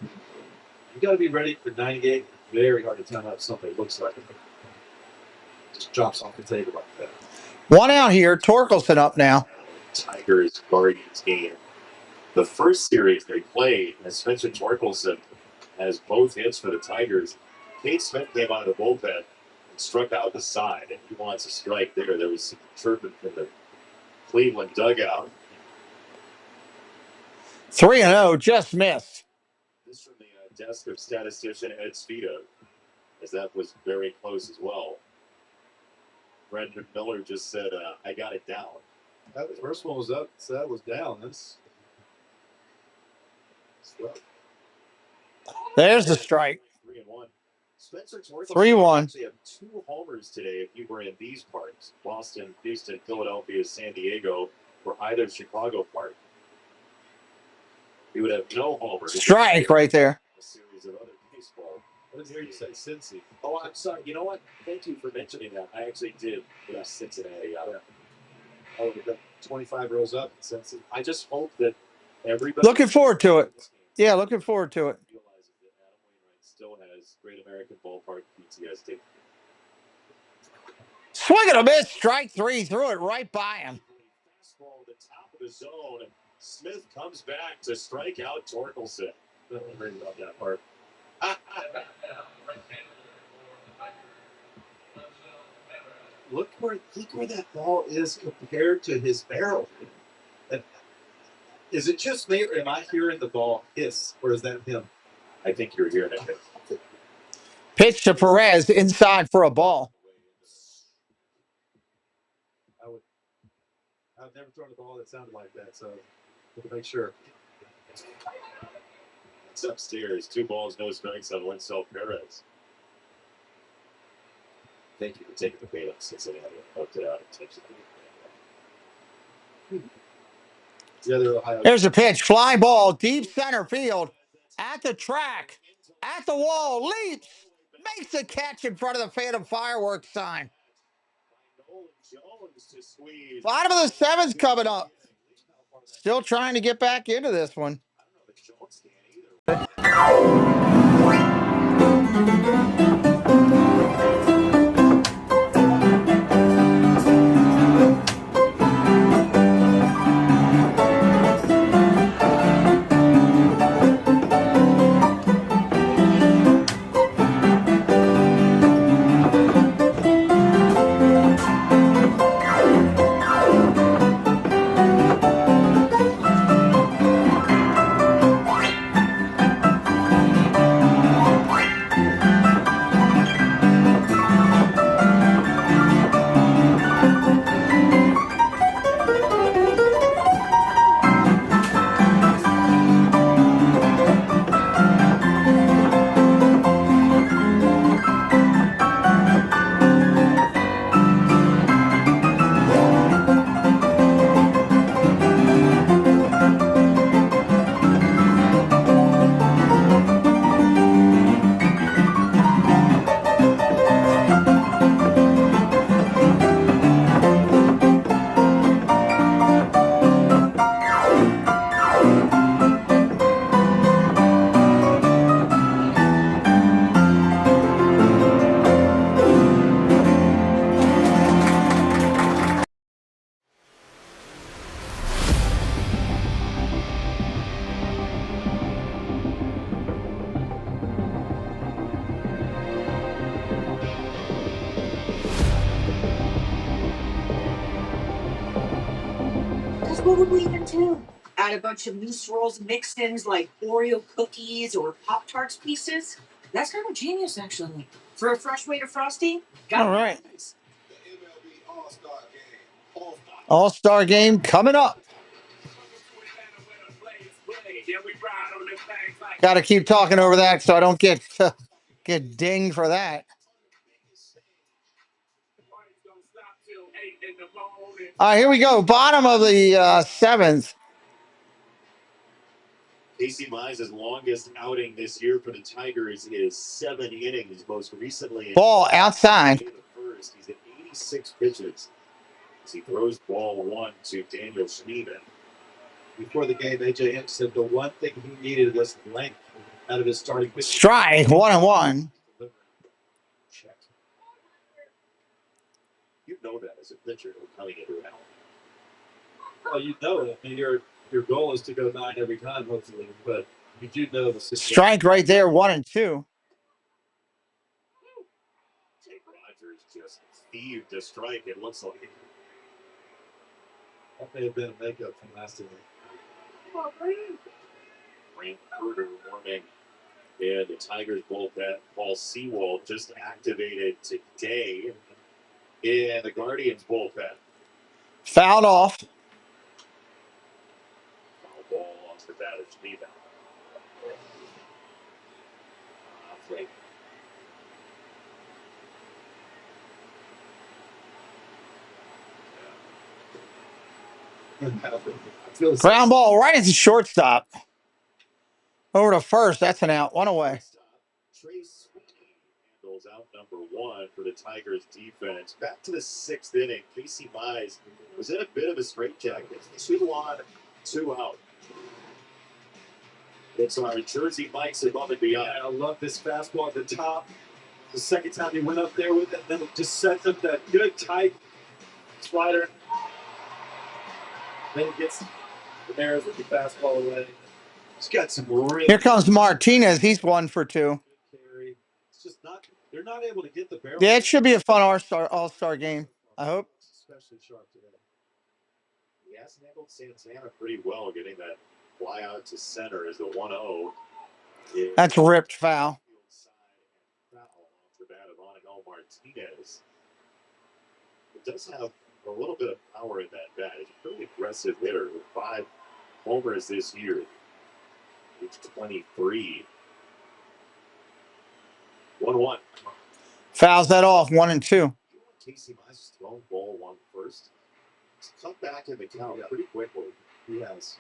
You got to be ready for 98. Very hard to time out something looks like it. Just drops off the table like that. One out here. Torkelson up now. Tigers Guardians game. The first series they played, as Spencer Torkelson has both hits for the Tigers. Cade Smith came out of the bullpen and struck out the side, and he wants a strike there. There was some chirping from the Cleveland dugout. 3-0, just missed. This from the desk of statistician Ed Spito, as that was very close as well. Brendan Miller just said, I got it down. That the first one was up, so that was down. That's there's the strike. 3-1. Spencer Torkelson 3-1. actually have 2 homers today if you were in these parks. Boston, Houston, Philadelphia, San Diego, or either Chicago park. You would have no homers. Strike right there. A series of other baseball. I didn't hear you say Cincy. Oh, I'm sorry. You know what? Thank you for mentioning that. I actually did with Cincinnati. Oh, we got 25 rows up in Cincy. I just hope that everybody. Looking forward to it. Yeah, looking forward to it. Realizes that Adam Wainwright still has Great American Ballpark PTSD. Swing and a miss. Strike 3. Threw it right by him. Fastball at the top of the zone. Smith comes back to strike out Torkelson. Don't worry about that part. Look where that ball is compared to his barrel. Is it just me, or am I hearing the ball hiss, or is that him? I think you're hearing it. Pitch to Perez inside for a ball. I've never thrown a ball that sounded like that, so we'll make sure. It's upstairs. 2 balls, no strikes on Winsell Perez. Thank you for taking the bait on Cincinnati. Hooked it out intentionally. There's a pitch. Fly ball. Deep center field. At the track. At the wall. Leaps. Makes a catch in front of the Phantom Fireworks sign. Bottom of the 7th coming up. Still trying to get back into this one. What would we even do? Add a bunch of loose rolls mix-ins like Oreo cookies or Pop-Tarts pieces? That's kind of genius, actually. For a fresh way to frosting, got All right. nice. All-Star game coming up. Got to keep talking over that so I don't get dinged for that. All right, here we go. Bottom of the seventh. Casey Mize's longest outing this year for the Tigers is 7 innings. Most recently, Ball outside. First, he's at 86 pitches as he throws ball 1 to Daniel Schneeman. Before the game, AJ Hinch said the one thing he needed was length out of his starting pitch. Strike 1-1. Check. You know that as a pitcher coming into an out. Well, you know it. I mean, your goal is to go 9 every time, hopefully, but you do know the situation. Strike right there, 1-2. Jake Rogers just thieved a strike, it looks like. That may have been a makeup from last inning. Frank Carter warming. And the Tigers bullpen, Paul Sewald, just activated today in the Guardians bullpen. Fouled off. Foul ball off the bat of Schneeman. Ground ball right as the shortstop. Over to first. That's an out. 1 away. Trace handles out number 1 for the Tigers defense. Back to the 6th inning. Casey Mize was in a bit of a straitjacket. 2 on, 2 out. It's our Jersey Mike's above and beyond. I love this fastball at the top. The second time he went up there with it, then it just sets up that good tight slider. Then he gets Ramirez with the fastball away. He's got some really. Here comes Martinez. He's 1 for 2. It's just not. They're not able to get the barrel. Yeah, it should be a fun All-Star game. I hope. Especially sharp today. He has handled Santana pretty well, getting that fly out to center as the 1-0. That's ripped foul. Foul off the bat of Angel Martinez. It does have a little bit of power in that bat. He's a pretty aggressive hitter with 5 homers this year. He's 23. 1-1. Fouls that off. 1-2. Casey Mize thrown ball 1 first. He's come back in the count pretty quickly. He has.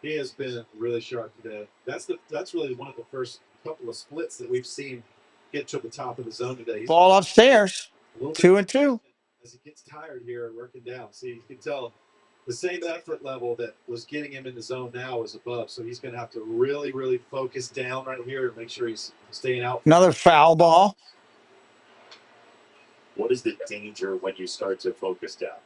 He has been really sharp today. That's really one of the first couple of splits that we've seen get to the top of the zone today. Ball upstairs. 2-2. As he gets tired here, working down. See, you can tell the same effort level that was getting him in the zone now is above. So he's going to have to really, really focus down right here and make sure he's staying out. Another foul ball. What is the danger when you start to focus down?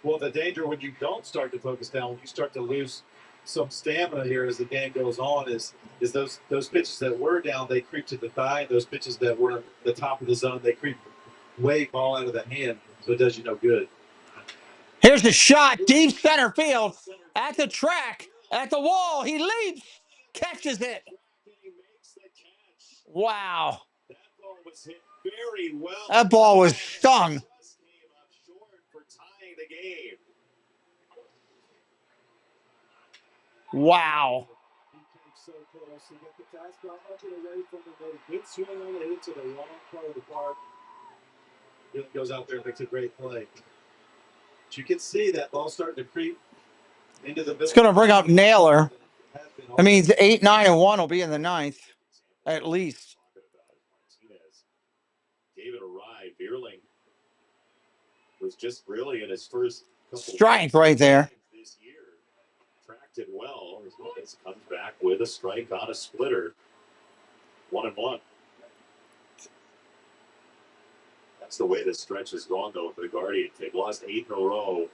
Well, the danger when you don't start to focus down, when you start to lose some stamina here as the game goes on, is those pitches that were down, they creep to the thigh. Those pitches that were at the top of the zone, they creep way ball out of the hand, so it does you no good. Here's a shot, deep center field, at the track, at the wall. He leaps, catches it. Wow. That ball was hit very well. That ball was stung. Just came up short for tying the game. Wow. He came so close. He got the fastball up and away from the road. Good swing on it, hit to the wrong part of the park. Really goes out there and makes a great play. But you can see that ball starting to creep into the middle. It's going to bring up Naylor. That means 8, 9, and 1 will be in the 9th, at least. David Arai, Bierling was just really in his first couple strike right there. This year. Tracked it well. This comes back with a strike on a splitter. 1-1. That's the way the stretch has gone, though, for the Guardians. They've lost 8 in a row.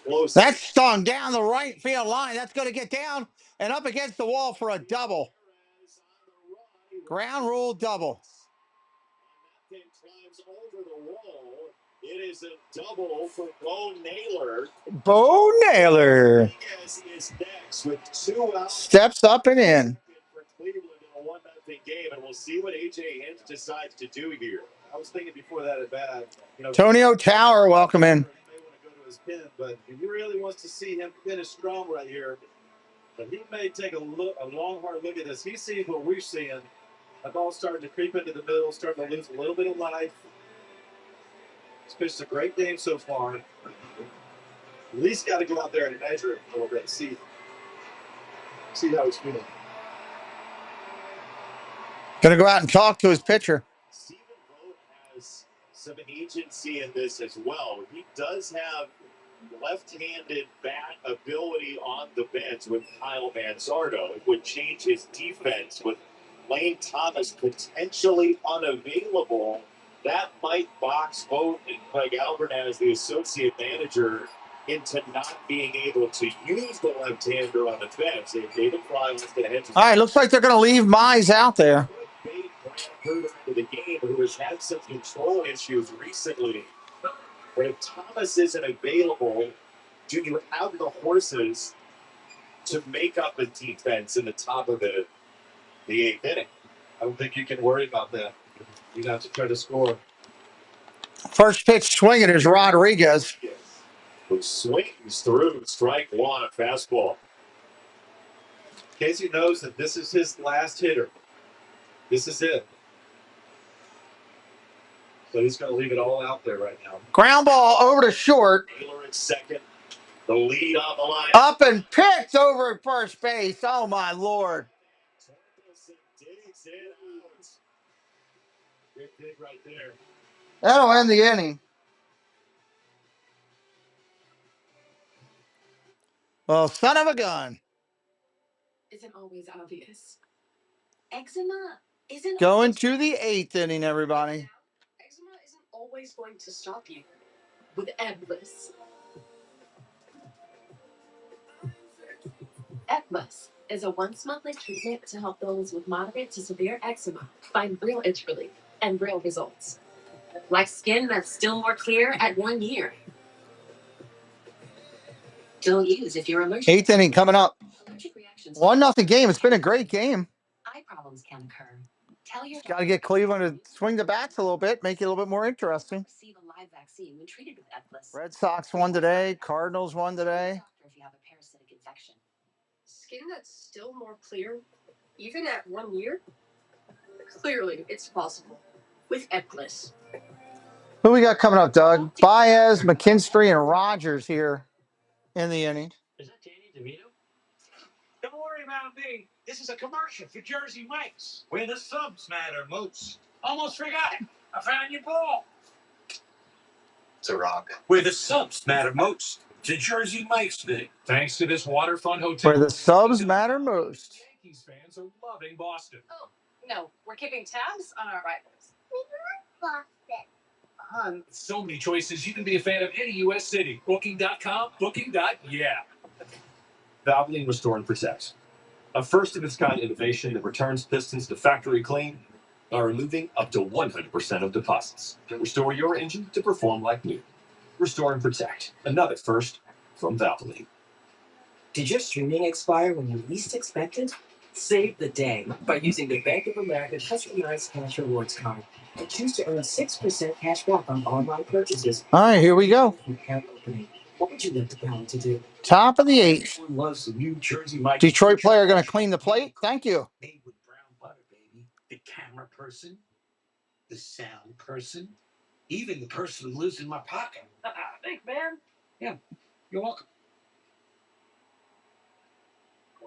Close. That's stung down the right field line. That's going to get down and up against the wall for a double. Ground rule double. climbs over the wall. It is a double for Bo Naylor. Bo Naylor Ramirez is next with 2 outs. steps up and in. For Cleveland in a 1-0 game, and we'll see what AJ Hinch decides to do here. I was thinking before that at bat, Tonio Tower, welcome in. He may want to go to his pin, but he really wants to see him finish strong right here. But he may take a long, hard look at this. He sees what we're seeing. The ball starting to creep into the middle, starting to lose a little bit of life. He's pitched a great game so far. At least got to go out there and measure it a little bit, see how he's feeling. Gonna go out and talk to his pitcher. Stephen Vogt has some agency in this as well. He does have left-handed bat ability on the bench with Kyle Manzardo. It would change his defense with Lane Thomas potentially unavailable. That might box Vogt and Craig Albertaz, the associate manager, into not being able to use the left-hander on the bench. David Fry wants to hedge. All right, looks like they're going to leave Mize out there. Into the game, who has had some control issues recently. But if Thomas isn't available, do you have the horses to make up a defense in the top of the 8th inning? I don't think you can worry about that. You have to try to score. First pitch swinging is Rodriguez. Who swings through strike one, a fastball. Casey knows that this is his last hitter. This is it. So he's going to leave it all out there right now. Ground ball over to short. Taylor at second. The lead on the line. Up and picked over at first base. Oh, my Lord. Torkelson digs it out. Big dig right there. That'll end the inning. Well, son of a gun. Isn't always obvious. Eczema isn't Going to the 8th inning, everybody. Eczema isn't always going to stop you with Eblis. Eblis is a once-monthly treatment to help those with moderate to severe eczema find real itch relief and real results. Like skin that's still more clear at 1 year. Don't use if you're allergic. 8th inning coming up. 1-0 game. It's been a great game. Eye problems can occur. Tell your Got to get Cleveland to swing the bats a little bit, make it a little bit more interesting. receive a live vaccine when treated with Eblis. Red Sox won today. Cardinals won today. If you have a parasitic infection. Skin that's still more clear, even at 1 year? Clearly, it's possible with Eblis. Who we got coming up, Doug? Baez, McKinstry, and Rogers here in the inning. Is that Danny DeVito? Don't worry about me. This is a commercial for Jersey Mike's, where the subs matter most. Almost forgot. I found your ball. It's a rock. Where the subs matter most. To Jersey Mike's Day. Thanks to this waterfront hotel. Where the subs matter most. Yankees fans are loving Boston. Oh, no. We're keeping tabs on our rivals. We love Boston. Hon, so many choices. You can be a fan of any U.S. city. Booking.com, booking.yeah. Valvoline Restore and Protect. A first-of-its-kind innovation that returns pistons to factory clean by removing up to 100% of deposits. Restore your engine to perform like new. Restore and Protect. Another first from Valvoline. Did your streaming expire when you least expected? Save the day by using the Bank of America customized cash rewards card and choose to earn 6% cash back on online purchases. All right, here we go. Account opening. What would you like the power to do? Top of the 8th. Everyone loves the new Jersey Mike's. Detroit player going to clean the plate. Thank you. Made with brown butter, baby. The camera person, the sound person, even the person who lives in my pocket. Thanks, man. Yeah, you're welcome.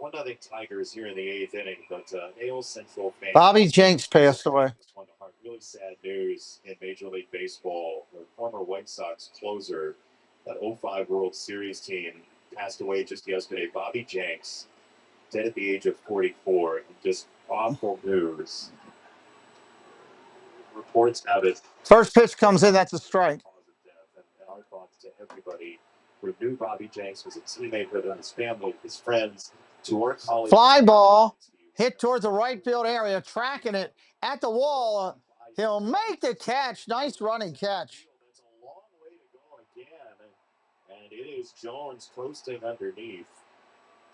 1-0 Tigers here in the 8th inning, but AL Central fans. Bobby Jenks passed away. Really sad news in Major League Baseball. The former White Sox closer, that 05 World Series team, passed away just yesterday. Bobby Jenks, dead at the age of 44. Just awful news. Reports have it. First pitch comes in, that's a strike. And our thoughts to everybody who knew Bobby Jenks, was a teammate with him, his family, his friends, to our colleagues. Fly ball hit towards the right field area, tracking it at the wall. He'll make the catch. Nice running catch. That's a long way to go again. And it is Jones posting underneath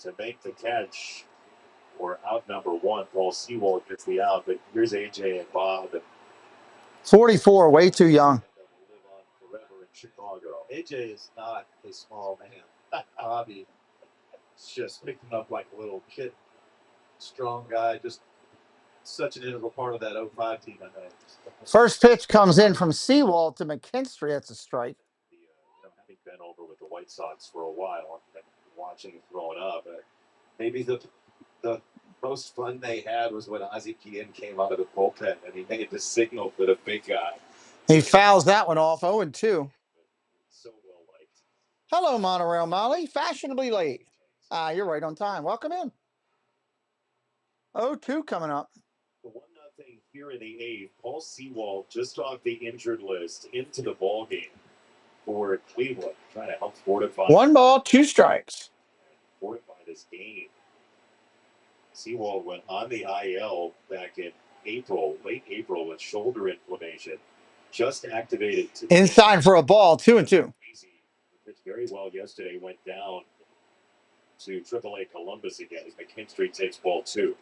to make the catch. Or out number one. Paul Sewald gets the out, but here's AJ and Bob. 44, way too young. Live on forever in Chicago. AJ is not a small man. Bobby just picked him up like a little kid. Strong guy, just such an integral part of that 05 team, I think. First pitch comes in from Sewald to McKinstry. That's a strike. Having been over with the White Sox for a while and watching him growing up, maybe the most fun they had was when Ozzie Guillen came out of the bullpen and he made the signal for the big guy. He fouls that one off, 0-2. So well liked. Hello, Monorail Molly. Fashionably late. You're right on time. Welcome in. 0-2 coming up. The 1-0 here in the 8th. Paul Sewald just off the injured list into the ball game for Cleveland, trying to help fortify. 1 ball, 2 strikes. Fortify this game. Sewald went on the IL back in April, late April, with shoulder inflammation. Just activated. Inside for a ball, 2-2. Pitched very well yesterday. Went down to AAA Columbus again. McKinstry takes ball 2.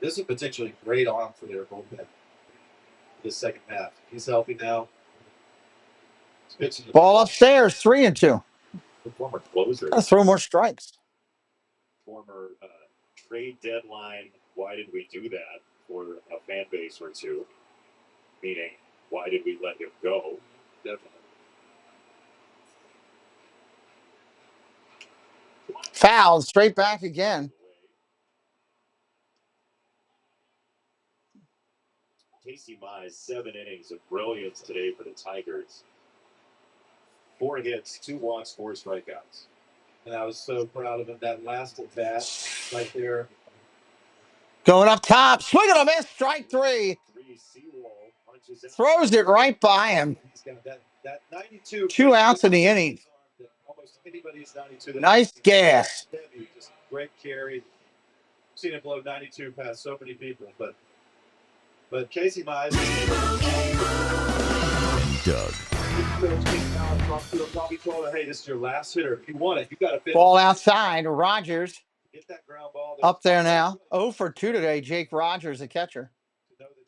This is a potentially great arm for their bullpen. The second half. He's healthy now. Ball upstairs, 3-2. The former closer. Let's throw more strikes. Former trade deadline. Why did we do that for a fan base or two? Meaning, why did we let him go? Definitely. Foul, straight back again. Casey Mize, 7 innings of brilliance today for the Tigers. 4 hits, 2 walks, 4 strikeouts. And I was so proud of him. That last at bat right there. Going up top, swing and a miss, strike 3. Throws it right by him. He's got that 92. 2 outs in the inning. Almost anybody's 92. Nice gas. Just great carry. Seen him blow 92 past so many people, but Casey Mize. Doug. Bobby told her, hey, this is your last hitter. If you want it, you got to finish. Ball outside, Rogers. Get that ground ball. Up there now. 0-2 today, Jake Rogers, the catcher. To know that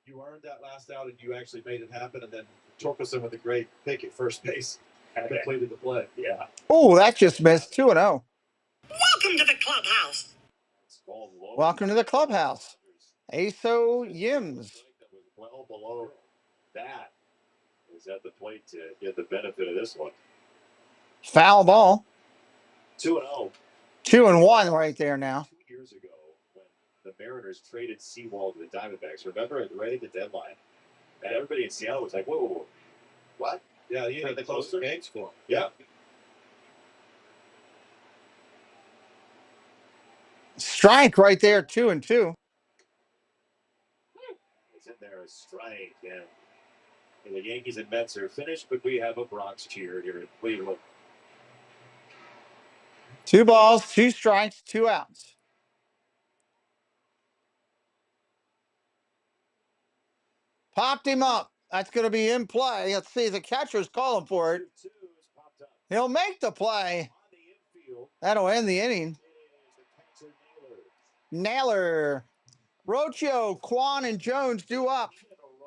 you earned that last out and you actually made it happen, and then Torkelson with a great pick at first base completed the play. Yeah. Oh, that just missed. 2-0. Welcome to the clubhouse. Welcome to the clubhouse. Aso Yims. Well below that. Is at the plate to get the benefit of this one. Foul ball. 2-0. 2-1 right there now. 2 years ago, when the Mariners traded Sewald to the Diamondbacks, remember right at the deadline, and everybody in Seattle was like, "Whoa, what?" Yeah, you had the closer games for him. Yeah. Strike right there, 2-2. It's in there, a strike, and the Yankees and Mets are finished, but we have a Bronx cheer here in Cleveland. 2 balls, 2 strikes, 2 outs. Popped him up. That's going to be in play. Let's see. The catcher's calling for it. He'll make the play. That'll end the inning. Naylor. Rocio, Kwan, and Jones due up.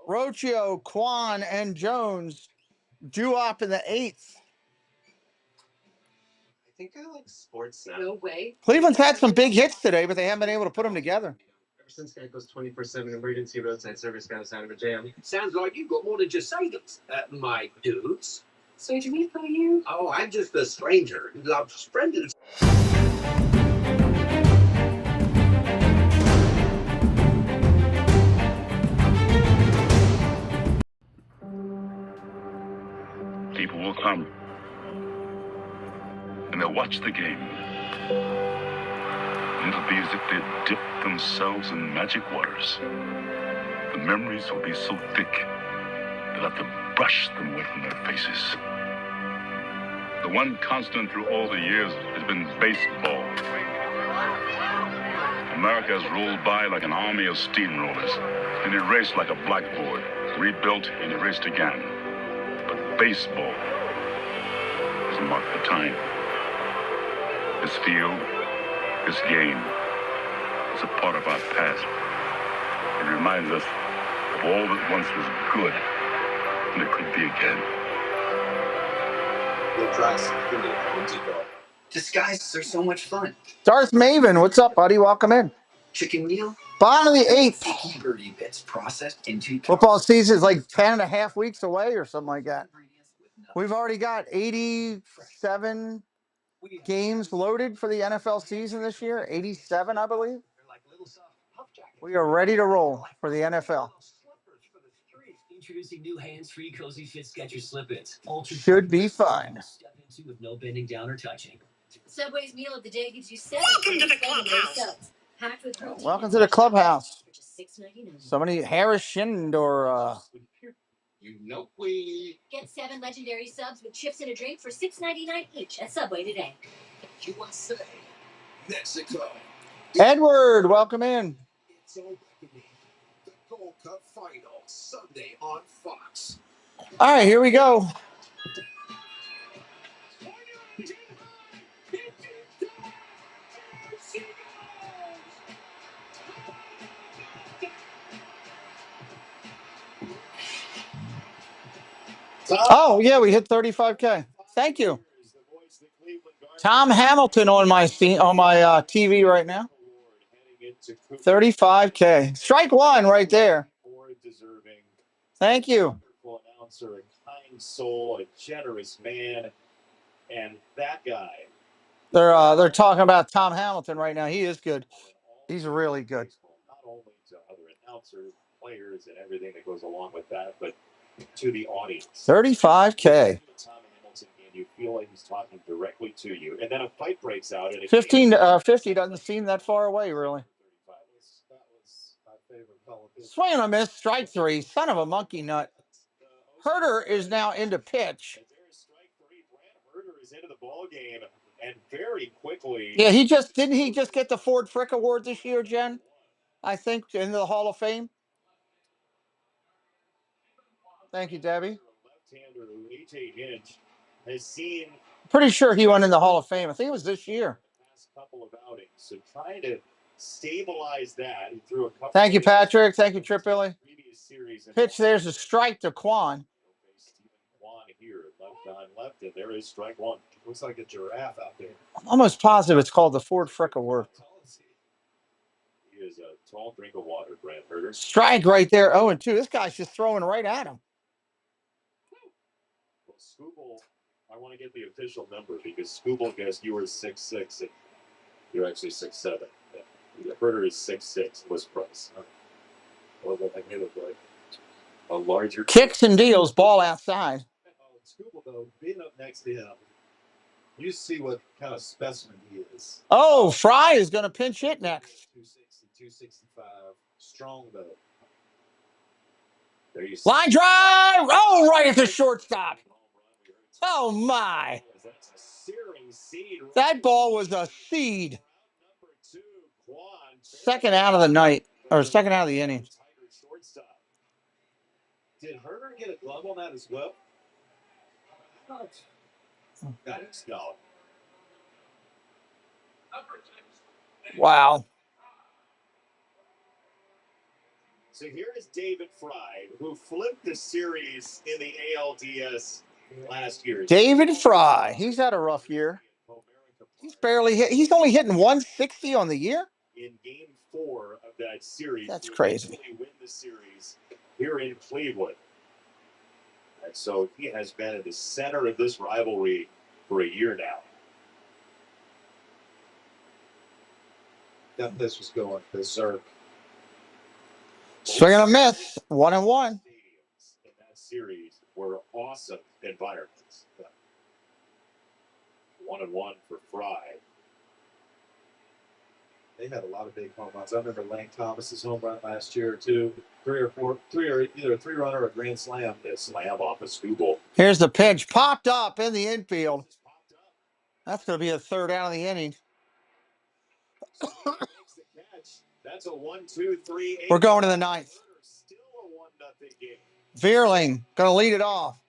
Rocio, Kwan, and Jones due up in the 8th. I think I like sports now. No way. Cleveland's had some big hits today, but they haven't been able to put them together. Ever since Geico's 24/7 emergency roadside service got us out of a jam. Sounds like you've got more than just savings, my dudes. So do we for you? Oh, I'm just a stranger who loves friends. People will come, and they'll watch the game. And it'll be as if they'd dipped themselves in magic waters. The memories will be so thick, they'll have to brush them away from their faces. The one constant through all the years has been baseball. America has rolled by like an army of steamrollers, and erased like a blackboard, rebuilt and erased again. But baseball has marked the time. This field, this game, is a part of our past. It reminds us of all that once was good, and it could be again. Disguises are so much fun. Darth Maven, what's up, buddy? Welcome in. Chicken meal. Bottom of the 8th. Sticky birdie bits processed into Football season is like 10.5 weeks away or something like that. We've already got 87 games loaded for the NFL season this year. 87, I believe. We are ready to roll for the NFL. Introducing new hands-free cozy fit Skechers slip-ins. Should be fine. Step into with no bending down or touching. Subway's meal of the day gives you 7 Welcome to the clubhouse. subs, packed with protein. Welcome to the clubhouse. For just $6.99. Somebody, Harris Shindor. You know we. Get 7 legendary subs with chips and a drink for $6.99 each at Subway today. USA, Mexico. Edward, welcome in. It's opening. The Gold Cup final Sunday on Fox. All right, here we go. Oh, yeah, we hit 35K. Thank you. Tom Hamilton on my TV right now. 35K. Strike one right there. Thank you. Announcer, a kind soul, a generous man, and that guy. They're talking about Tom Hamilton right now. He is good. He's really good. Not only to other announcers, players, and everything that goes along with that, but to the audience. 35K. Tom Hamilton, and you feel like he's talking directly to you, and then a fight breaks out. And 50 doesn't seem that far away, really. That was my favorite color. Swing and a miss, strike 3. Son of a monkey nut. Herder is now into pitch. Strike 3. Brad Herder is into the ball game, and very quickly. Yeah, he just get the Ford Frick Award this year, Jen? I think into the Hall of Fame. Thank you, Debbie. Left-hander A.J. Hinch has seen. Pretty sure he went in the Hall of Fame. I think it was this year. Past couple of outings, so trying to stabilize that. He threw a couple. Thank you, Patrick. Thank you, Trip Billy. Series Pitch. There's a strike to Kwan. Kwan here, left on left, and there is strike 1. Looks like a giraffe out there. I'm almost positive it's called the Ford Frick Award. He is a tall drink of water, Brad Herder. Strike right there. 0-2. This guy's just throwing right at him. Well, Scooble, I want to get the official number because Scooble guessed you were 6'6", and you're actually 6'7". Herder is 6'6". What's price? Well, I think it looked like a larger kicks and deals, ball outside. Scooble, though, being up next to him, you see what kind of specimen he is. Oh, Fry is going to pinch hit next. 260, 265. Strong, though. There you line drive. Oh, right at the shortstop. Oh, my. That ball was a seed. Second out of the night, or second out of the inning. Did Herder get a glove on that as well? No. Wow. So here is David Fry, who flipped the series in the ALDS last year. David Fry, he's had a rough year. He's barely hit. He's only hitting 160 on the year. In Game 4 of that series, that's crazy. Win the series here in Cleveland, and so he has been at the center of this rivalry for a year now. That this was going berserk. Swing and a miss, 1-1. In that series were awesome environments. 1-1 for Fry. They had a lot of big home runs. I remember Lane Thomas's home run last year too. Three or either a 3-runner or a grand slam. That slam off a Scooble. Here's the pitch, popped up in the infield. That's going to be a third out of the inning. That's a 1-2-3. We're going to the ninth. Still a 1-0 game. Veerling going to lead it off.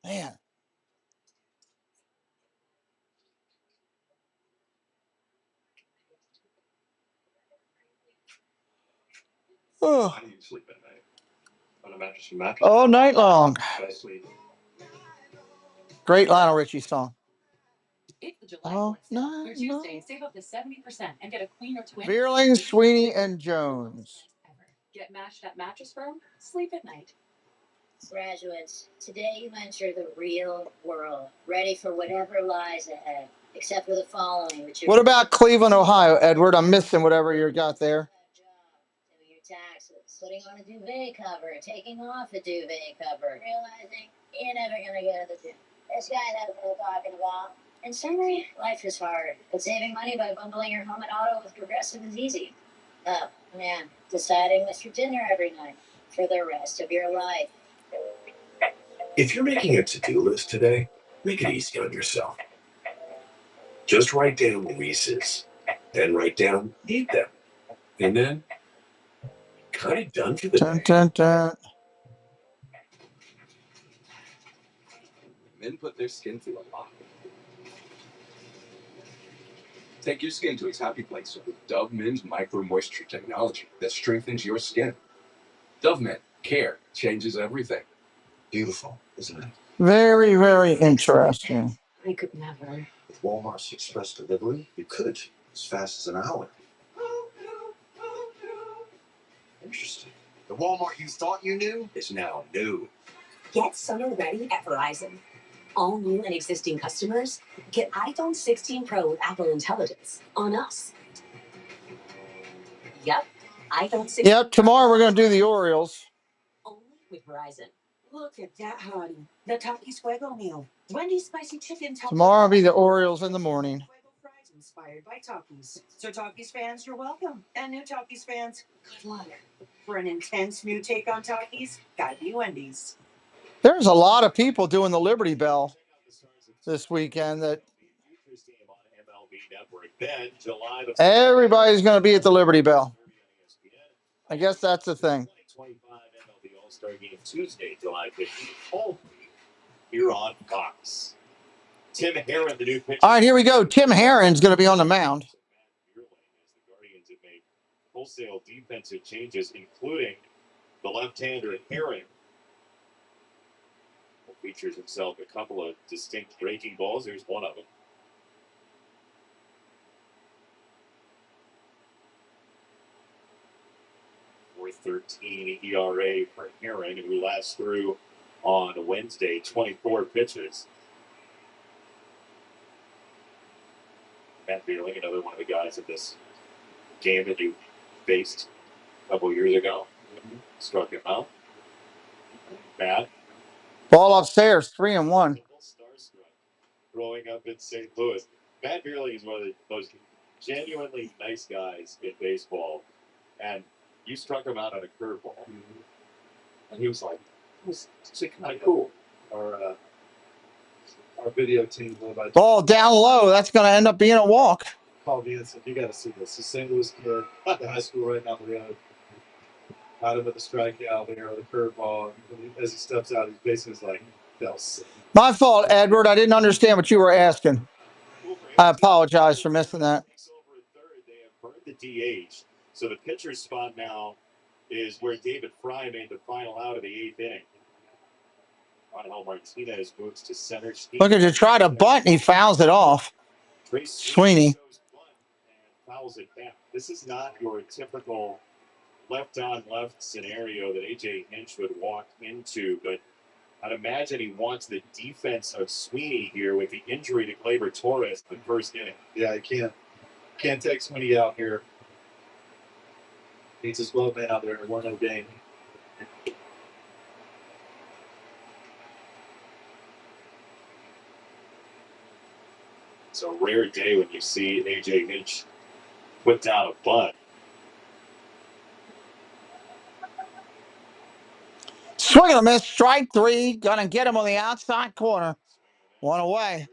Man. Oh. How do you sleep at night? On a mattress? All night long. Great Lionel Richie song. Oh, no, For Tuesday, save up to 70% and get a queen or twin. Veerling, Sweeney, and Jones. Get matched at Mattress Firm. Sleep at night. Graduates, today you enter the real world, ready for whatever lies ahead, except for the following, which What about Cleveland, Ohio, Edward? I'm missing whatever you got there. Do your taxes, putting on a duvet cover, taking off a duvet cover, realizing you're never gonna go to the gym. This guy knows what I'm talking about. In summary, life is hard, but saving money by bundling your home and auto with Progressive is easy. Oh, man, deciding what's for dinner every night for the rest of your life. If you're making a to-do list today, make it easy on yourself. Just write down Reese's, then write down eat them, and then kind of done for the day. Dun, dun. Men put their skin through a lot. Take your skin to its happy place with Dove Men's Micro Moisture technology that strengthens your skin. Dove Men care changes everything. Beautiful, isn't it? Very, very interesting. I could never. With Walmart's express delivery, you could as fast as an hour. Interesting. The Walmart you thought you knew is now new. Get summer ready at Verizon. All new and existing customers get iPhone 16 Pro with Apple Intelligence on us. Yep, iPhone 16. Yep, tomorrow we're going to do the Orioles. Only with Verizon. Look at that, honey. The Takis Fuego meal. Wendy's spicy chicken. Tomorrow will be the Orioles in the morning. Fries inspired by Takis. So Takis fans, you're welcome. And new Takis fans, good luck. For an intense new take on Takis, gotta be Wendy's. There's a lot of people doing the Liberty Bell this weekend that everybody's going to be at the Liberty Bell. I guess that's the thing. 25 MLB All-Star Game Tuesday, July 15th. Here on Fox. Tim Herron, the new pitcher. All right, here we go. Tim Herron's going to be on the mound. As the Guardians have made wholesale defensive changes, including the left-hander Herron. Features himself a couple of distinct breaking balls. Here's one of them. .413 ERA for Herron, who last threw on Wednesday 24 pitches. Matt Beerling, another one of the guys at this game that you faced a couple years ago. Struck him out. Matt. Ball upstairs, 3-1. Growing up in St. Louis, Matt Beerling is one of the most genuinely nice guys in baseball, and you struck him out on a curveball, and he was like, "It was kind of cool." Our video team. Ball down low. That's going to end up being a walk. Paul Vincent, you got to see this. The St. Louis kid, the high school right now, the road. Out of the strikeout there, or the curveball. As he steps out, he's basically like, that was sick. My fault, Edward. I didn't understand what you were asking. I apologize for missing that. They have burned the DH, so the pitcher's spot now is where David Fry made the final out of the 8th inning. Angel Martinez moves to center. Looking to try to bunt, and he fouls it off. Sweeney. Fouls it back. This is not your typical left-on-left scenario that A.J. Hinch would walk into, but I'd imagine he wants the defense of Sweeney here with the injury to Gleyber Torres in the first inning. Yeah, he can't take Sweeney out here. Needs his glove man out there in a 1-0 game. It's a rare day when you see A.J. Hinch put down a bunt. Swing and a miss, strike 3. Gonna get him on the outside corner. 1 away.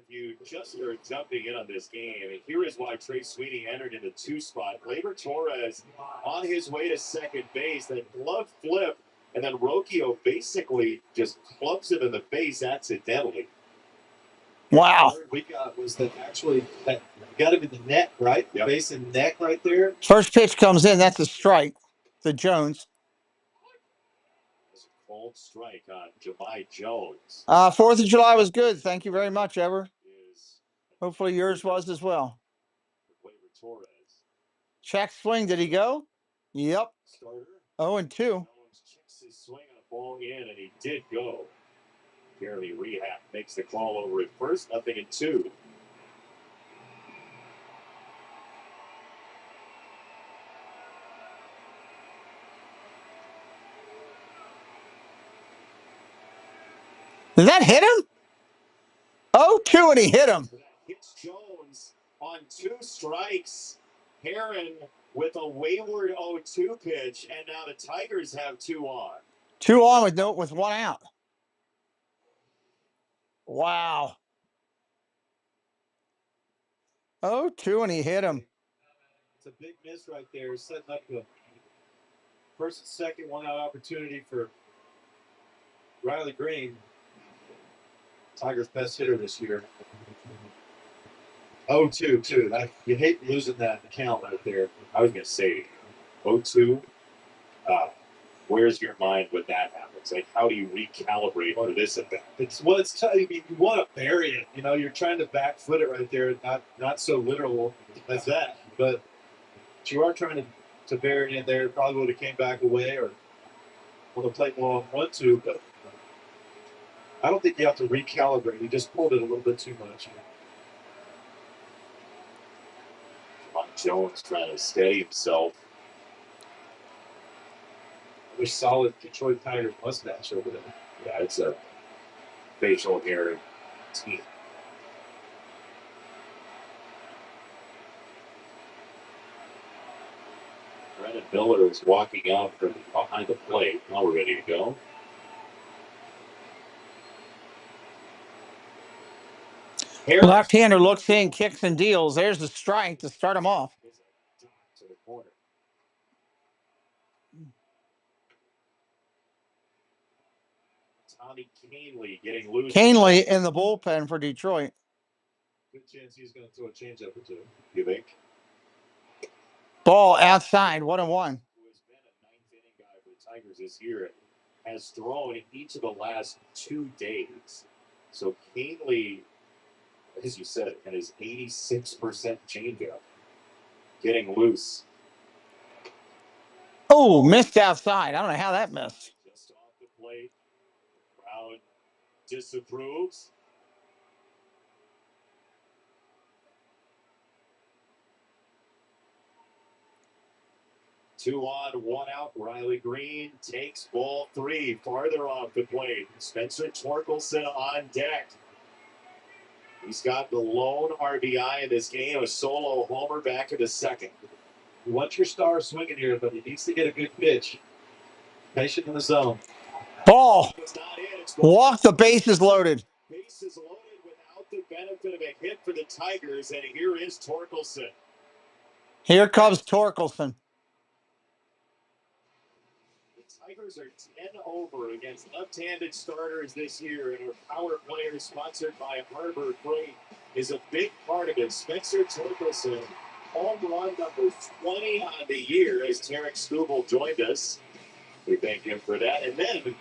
you just are jumping in on this game, and here is why Trey Sweeney entered in the 2 spot. Gleyber Torres on his way to second base, that glove flip, and then Rocchio basically just clubs him in the face accidentally. Wow. The we got was that actually that got him in the neck, right? Yep. Base and neck right there. First pitch comes in. That's a strike to Jones. It's a cold strike on Jahmai Jones. 4th of July was good. Thank you very much, Ever. Hopefully yours was as well. Check swing. Did he go? Yep. 0-2. Checks his swing on a ball in, and he did go. Barely rehab. Makes the call over at first. 0-2. Did that hit him? 0-2, and he hit him. Hits Jones on 2 strikes. Heron with a wayward 0-2 pitch, and now the Tigers have 2 on. 2 on with 1 out. Wow. 0-2, and he hit him. It's a big miss right there, setting up the first and second 1 out opportunity for Riley Green, Tigers' best hitter this year. 0-2 too. You hate losing that count right there. I was gonna say 0-2. Where's your mind when that happens? Like, how do you recalibrate for this event? It's tough. You want to bury it. You know, you're trying to back foot it right there. Not so literal as that, but you are trying to bury it in there. Probably would have came back away or would have played more on 1-2, but I don't think you have to recalibrate. You just pulled it a little bit too much. Jones trying to steady himself. A solid Detroit Tigers mustache over there. Yeah, it's a facial hair team. Brennan Miller is walking out from behind the plate. Now we're ready to go. Left-hander looks in, kicks and deals. There's the strike to start him off. To the corner. Tommy Canely getting loose. Canely in the bullpen for Detroit. Good chance he's going to throw a changeup or 2. You think? Ball outside, 1-1. Who has been a 9th inning guy for the Tigers this year, has thrown each of the last 2 days. So Canely, as you said, and his 86% changeup getting loose. Oh, missed outside. I don't know how that missed. Just off the plate. Crowd disapproves. Two on, 1 out. Riley Green takes ball 3 farther off the plate. Spencer Torkelson on deck. He's got the lone RBI in this game, a solo homer back in the 2nd. You want your star swinging here, but he needs to get a good pitch. Patient in the zone. Ball. Walk, the bases loaded. Bases loaded without the benefit of a hit for the Tigers, and here is Torkelson. Here comes Torkelson. Tigers are 10 over against left-handed starters this year, and our power player sponsored by Harbor Freight is a big part of it. Spencer Torkelson, home run number 20 on the year as Tarek Skubal joined us. We thank him for that. And then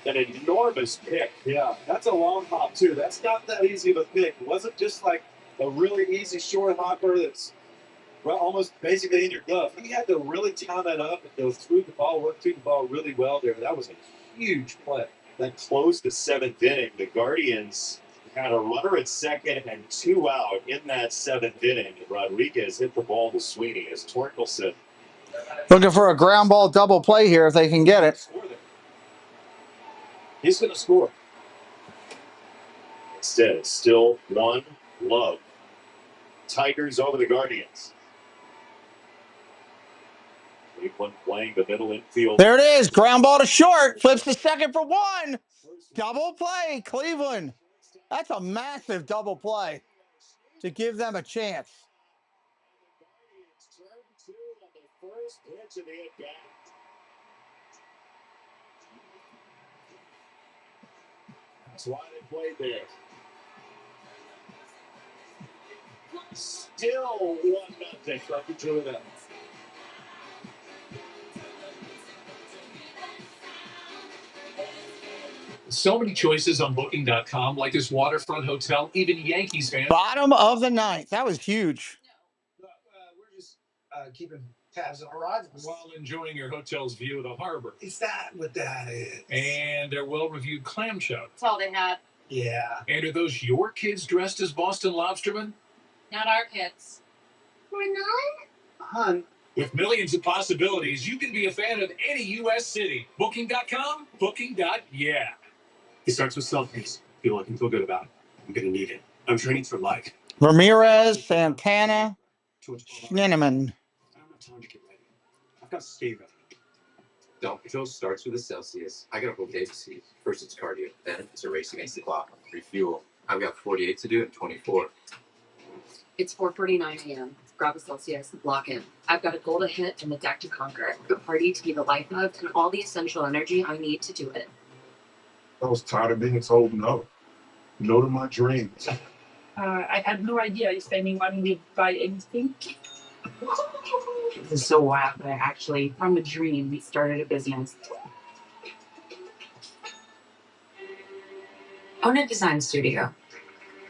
an enormous pick. Yeah, that's a long hop, too. That's not that easy of a pick. It wasn't just like a really easy short hopper that's almost basically in your glove. He had to really time that up and go through the ball, work through the ball really well there. That was a huge play. That closed the 7th inning. The Guardians had a runner at second and 2 out in that 7th inning. Rodriguez hit the ball to Sweeney as Torkelson. Looking for a ground ball double play here if they can get it. He's going to score. Instead, it's still 1 love. Tigers over the Guardians. Cleveland playing the middle infield. There it is. Ground ball to short. Flips to second for 1. Double play, Cleveland. That's a massive double play to give them a chance. That's why they played there. Still 1-0. Fucking true enough. So many choices on Booking.com, like this waterfront hotel. Even Yankees fans. Bottom of the ninth. That was huge. We're just keeping tabs on our odds While enjoying your hotel's view of the harbor. Is that what that is? And their well-reviewed clam chowder. That's all they had. Yeah. And are those your kids dressed as Boston lobstermen? Not our kids. We're not? Hun. With millions of possibilities, you can be a fan of any U.S. city. Booking.com, Booking.yeah. He starts with self-pace. Feel good about it. I'm going to need it. I'm training for life. Ramirez, Santana, Schneemann. I don't have time to get ready. I've got to stay ready. Downhill starts with a Celsius. I gotta hold DETvsCLE. First it's cardio, then it's a race against the clock. Refuel. I've got 48 to do in 24. It's 4:49 a.m. Grab a Celsius, lock in. I've got a goal to hit and the deck to conquer, a party to be the life of, and all the essential energy I need to do it. I was tired of being told no. No to my dreams. I had no idea if anyone would buy anything. This is so wild, but actually, from a dream, we started a business. Own a design studio.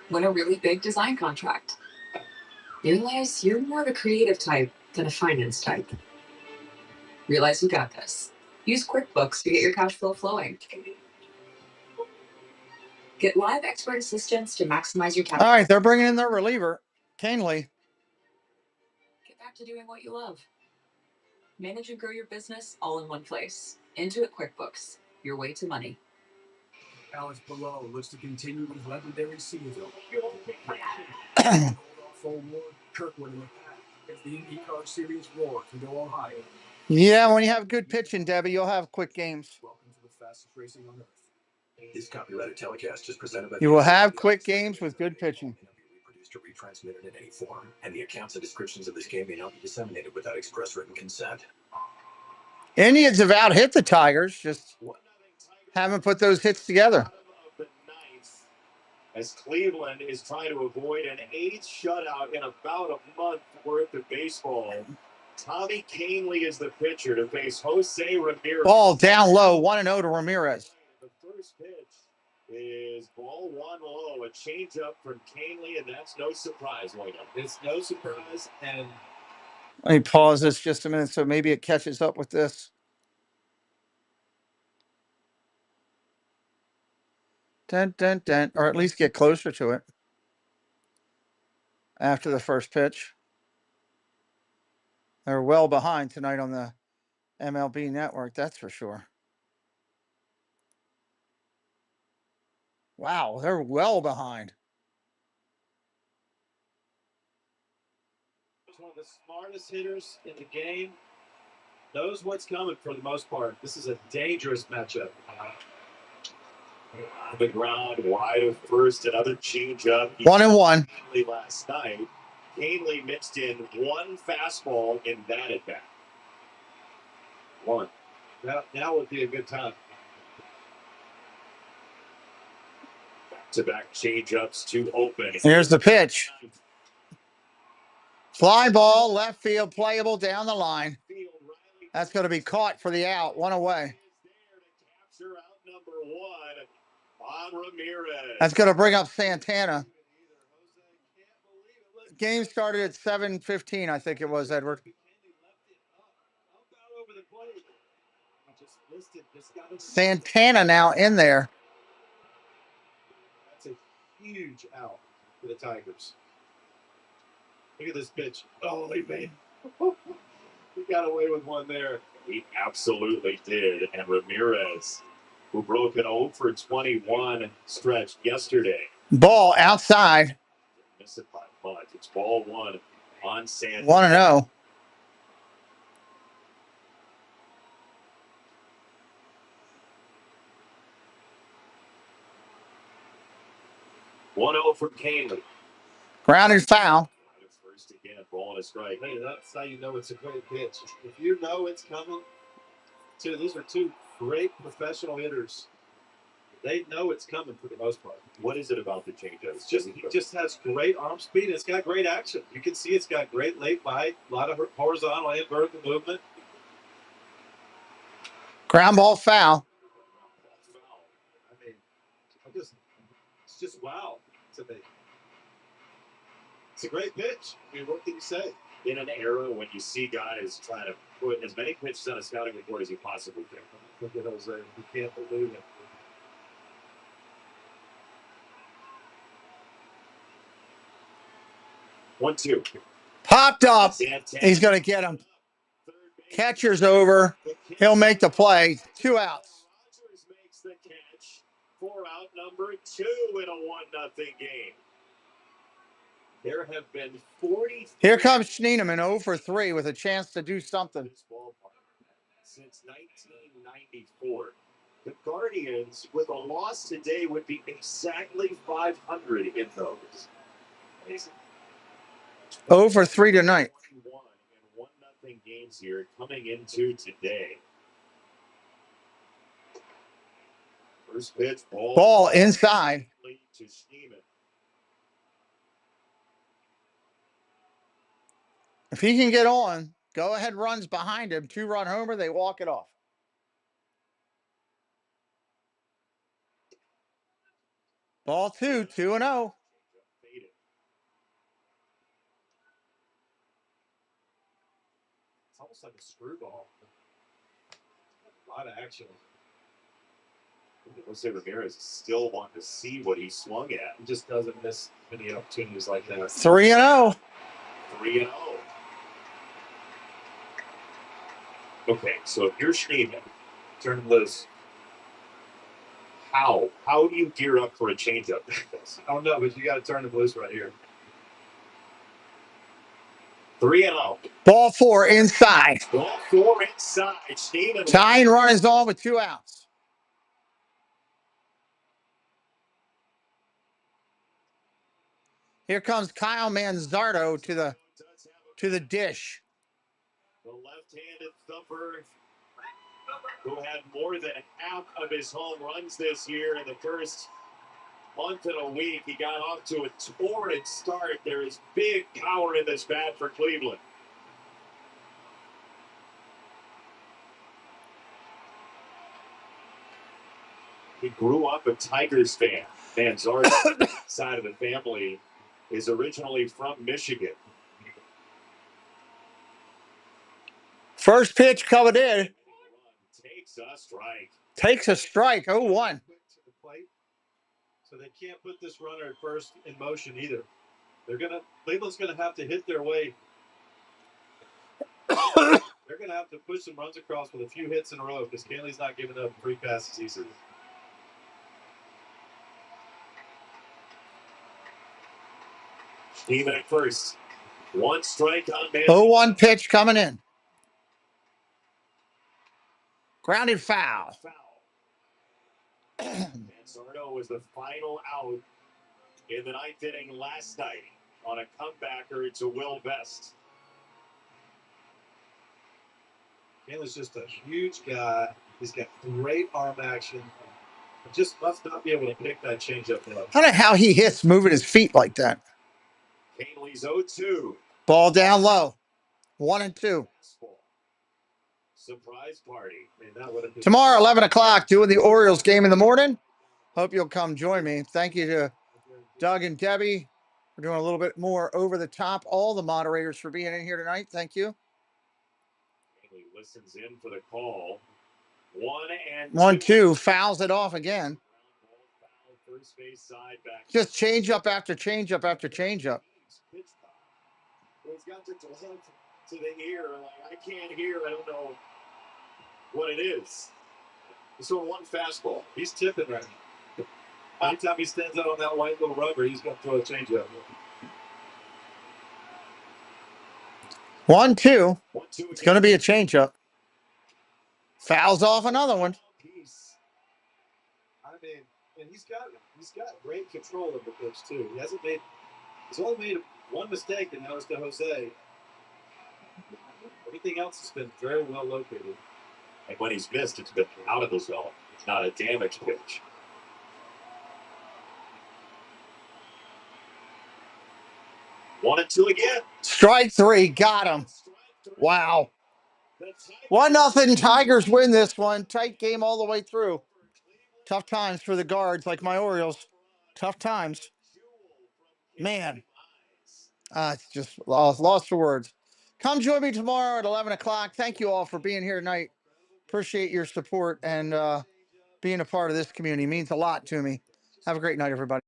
Win a really big design contract. Realize you're more of a creative type than a finance type. Realize you got this. Use QuickBooks to get your cash flow flowing. Get live expert assistance to maximize your cash. All right, they're bringing in their reliever, Canley. Get back to doing what you love. Manage and grow your business all in one place. Intuit QuickBooks, your way to money. Alex Below looks to continue his legendary season. Full war, Kirkwood in the pack as the IndyCar Series roars into Ohio. Yeah, when you have good pitching, Debbie, you'll have quick games. Welcome to the fastest racing on earth. This copyrighted telecast is presented by You will have quick games with good pitching. Reproduced or retransmitted in any form, and the accounts and descriptions of this game may not be disseminated without express written consent. Indians have out hit the Tigers, just haven't put those hits together. As Cleveland is trying to avoid an 8th shutout in about a month worth of baseball. Tommy Canley is the pitcher to face Jose Ramirez. Ball down low, 1-0 to Ramirez. The first pitch is ball 1 low, a changeup from Canley, and that's no surprise, William. It's no surprise, and Let me pause this just a minute so maybe it catches up with this. Dun, dun, dun, or at least get closer to it after the first pitch. They're well behind tonight on the MLB network, that's for sure. Wow, they're well behind. One of the smartest hitters in the game. Knows what's coming for the most part. This is a dangerous matchup. On the ground, wide of first, another changeup. 1-1. Last night, Canley mixed in one fastball in that at bat. One. Now would be a good time. Back-to-back changeups to open. Here's the pitch. Fly ball, left field, playable down the line. That's going to be caught for the out. One away. That's going to bring up Santana. Game started at 7:15, I think it was, Edward. Santana now in there. That's a huge out for the Tigers. Look at this pitch. Oh, he made. He got away with one there. He absolutely did. And Ramirez, who broke an 0 for 21 stretch yesterday. Ball outside. Miss it by much. It's ball 1 on Santana. 1-0. 1-0 from Canely. Grounded foul. First again, ball and a strike. Hey, that's how you know it's a great pitch. If you know it's coming, these are two great professional hitters. They know it's coming for the most part. What is it about the changeup? He just has great arm speed, and it's got great action. You can see it's got great late bite, a lot of horizontal and vertical movement. Ground ball foul. I mean, it's just wow. It's a great pitch. I mean, what can you say? In an era when you see guys trying to put as many pitches on a scouting report as you possibly can. Look at Jose. You can't believe it. One, two. Popped up. He's going to get him. Catcher's over. He'll make the play. 2 outs. Rogers makes the catch for out number 2 in a 1-0 game. There have been 40. Here comes Schneemann, 0 for 3 with a chance to do something. Since 1994. The Guardians, with a loss today, would be exactly 500 in those. Amazing. 0 for 3 tonight. 1-0 games here coming into today. First pitch, ball inside. To Schneemann. If he can get on, go ahead runs behind him. 2-run homer, they walk it off. Ball 2, 2-0. It's almost like a screwball. A lot of action. Jose Ramirez is still wanting to see what he swung at. He just doesn't miss many opportunities like that. 3-0. 3-0. Okay, so if you're Schneemann, turn loose. How do you gear up for a changeup? I don't know, but you got to turn him loose right here. 3-0. Ball 4 inside. Ball 4 inside. Schneemann. Tying run is on with 2 outs. Here comes Kyle Manzardo to the dish. The left-handed thumper who had more than half of his home runs this year in the first month and a week. He got off to a torrid start. There is big power in this bat for Cleveland. He grew up a Tigers fan. Manzardo, side of the family, is originally from Michigan. First pitch coming in. Takes a strike. Takes a strike. 0-1. So they can't put this runner at first in motion either. Cleveland's gonna have to hit their way. They're gonna have to push some runs across with a few hits in a row because Canley's not giving up free passes easily. Even at first. 1 strike on man. 0-1 pitch coming in. Grounded foul. Manzardo was the final out in the 9th inning last night on a comebacker to Will Vest. Canley's just a huge guy. He's got great arm action. Just must not be able to pick that changeup up. I don't know how he hits moving his feet like that. Canley's 0-2. Ball down low. 1-2. Surprise party. Tomorrow, 11 o'clock, doing the Orioles game in the morning. Hope you'll come join me. Thank you to Doug and Debbie. We're doing a little bit more over the top. All the moderators for being in here tonight. Thank you. Canley listens in for the call. 1-2. Fouls it off again. First base side back. Just change up after change up after change up. He's got the glove to the ear. Like, I can't hear. I don't know what it is. So 1 fastball. He's tipping right now. Anytime he stands out on that white little rubber, he's going to throw a changeup. 1-2. It's going to be a changeup. Fouls off another one. I mean, and he's got he's got great control of the pitch too. He's only made one mistake, and that was to Jose. Everything else has been very well located. And when he's missed, it's been out of the zone. It's not a damaged pitch. One and two again. Strike three. Got him. Wow. 1-0. Tigers win this one. Tight game all the way through. Tough times for the guards like my Orioles. Tough times. Man. It's just lost for words. Come join me tomorrow at 11 o'clock. Thank you all for being here tonight. Appreciate your support and being a part of this community. It means a lot to me. Have a great night, everybody.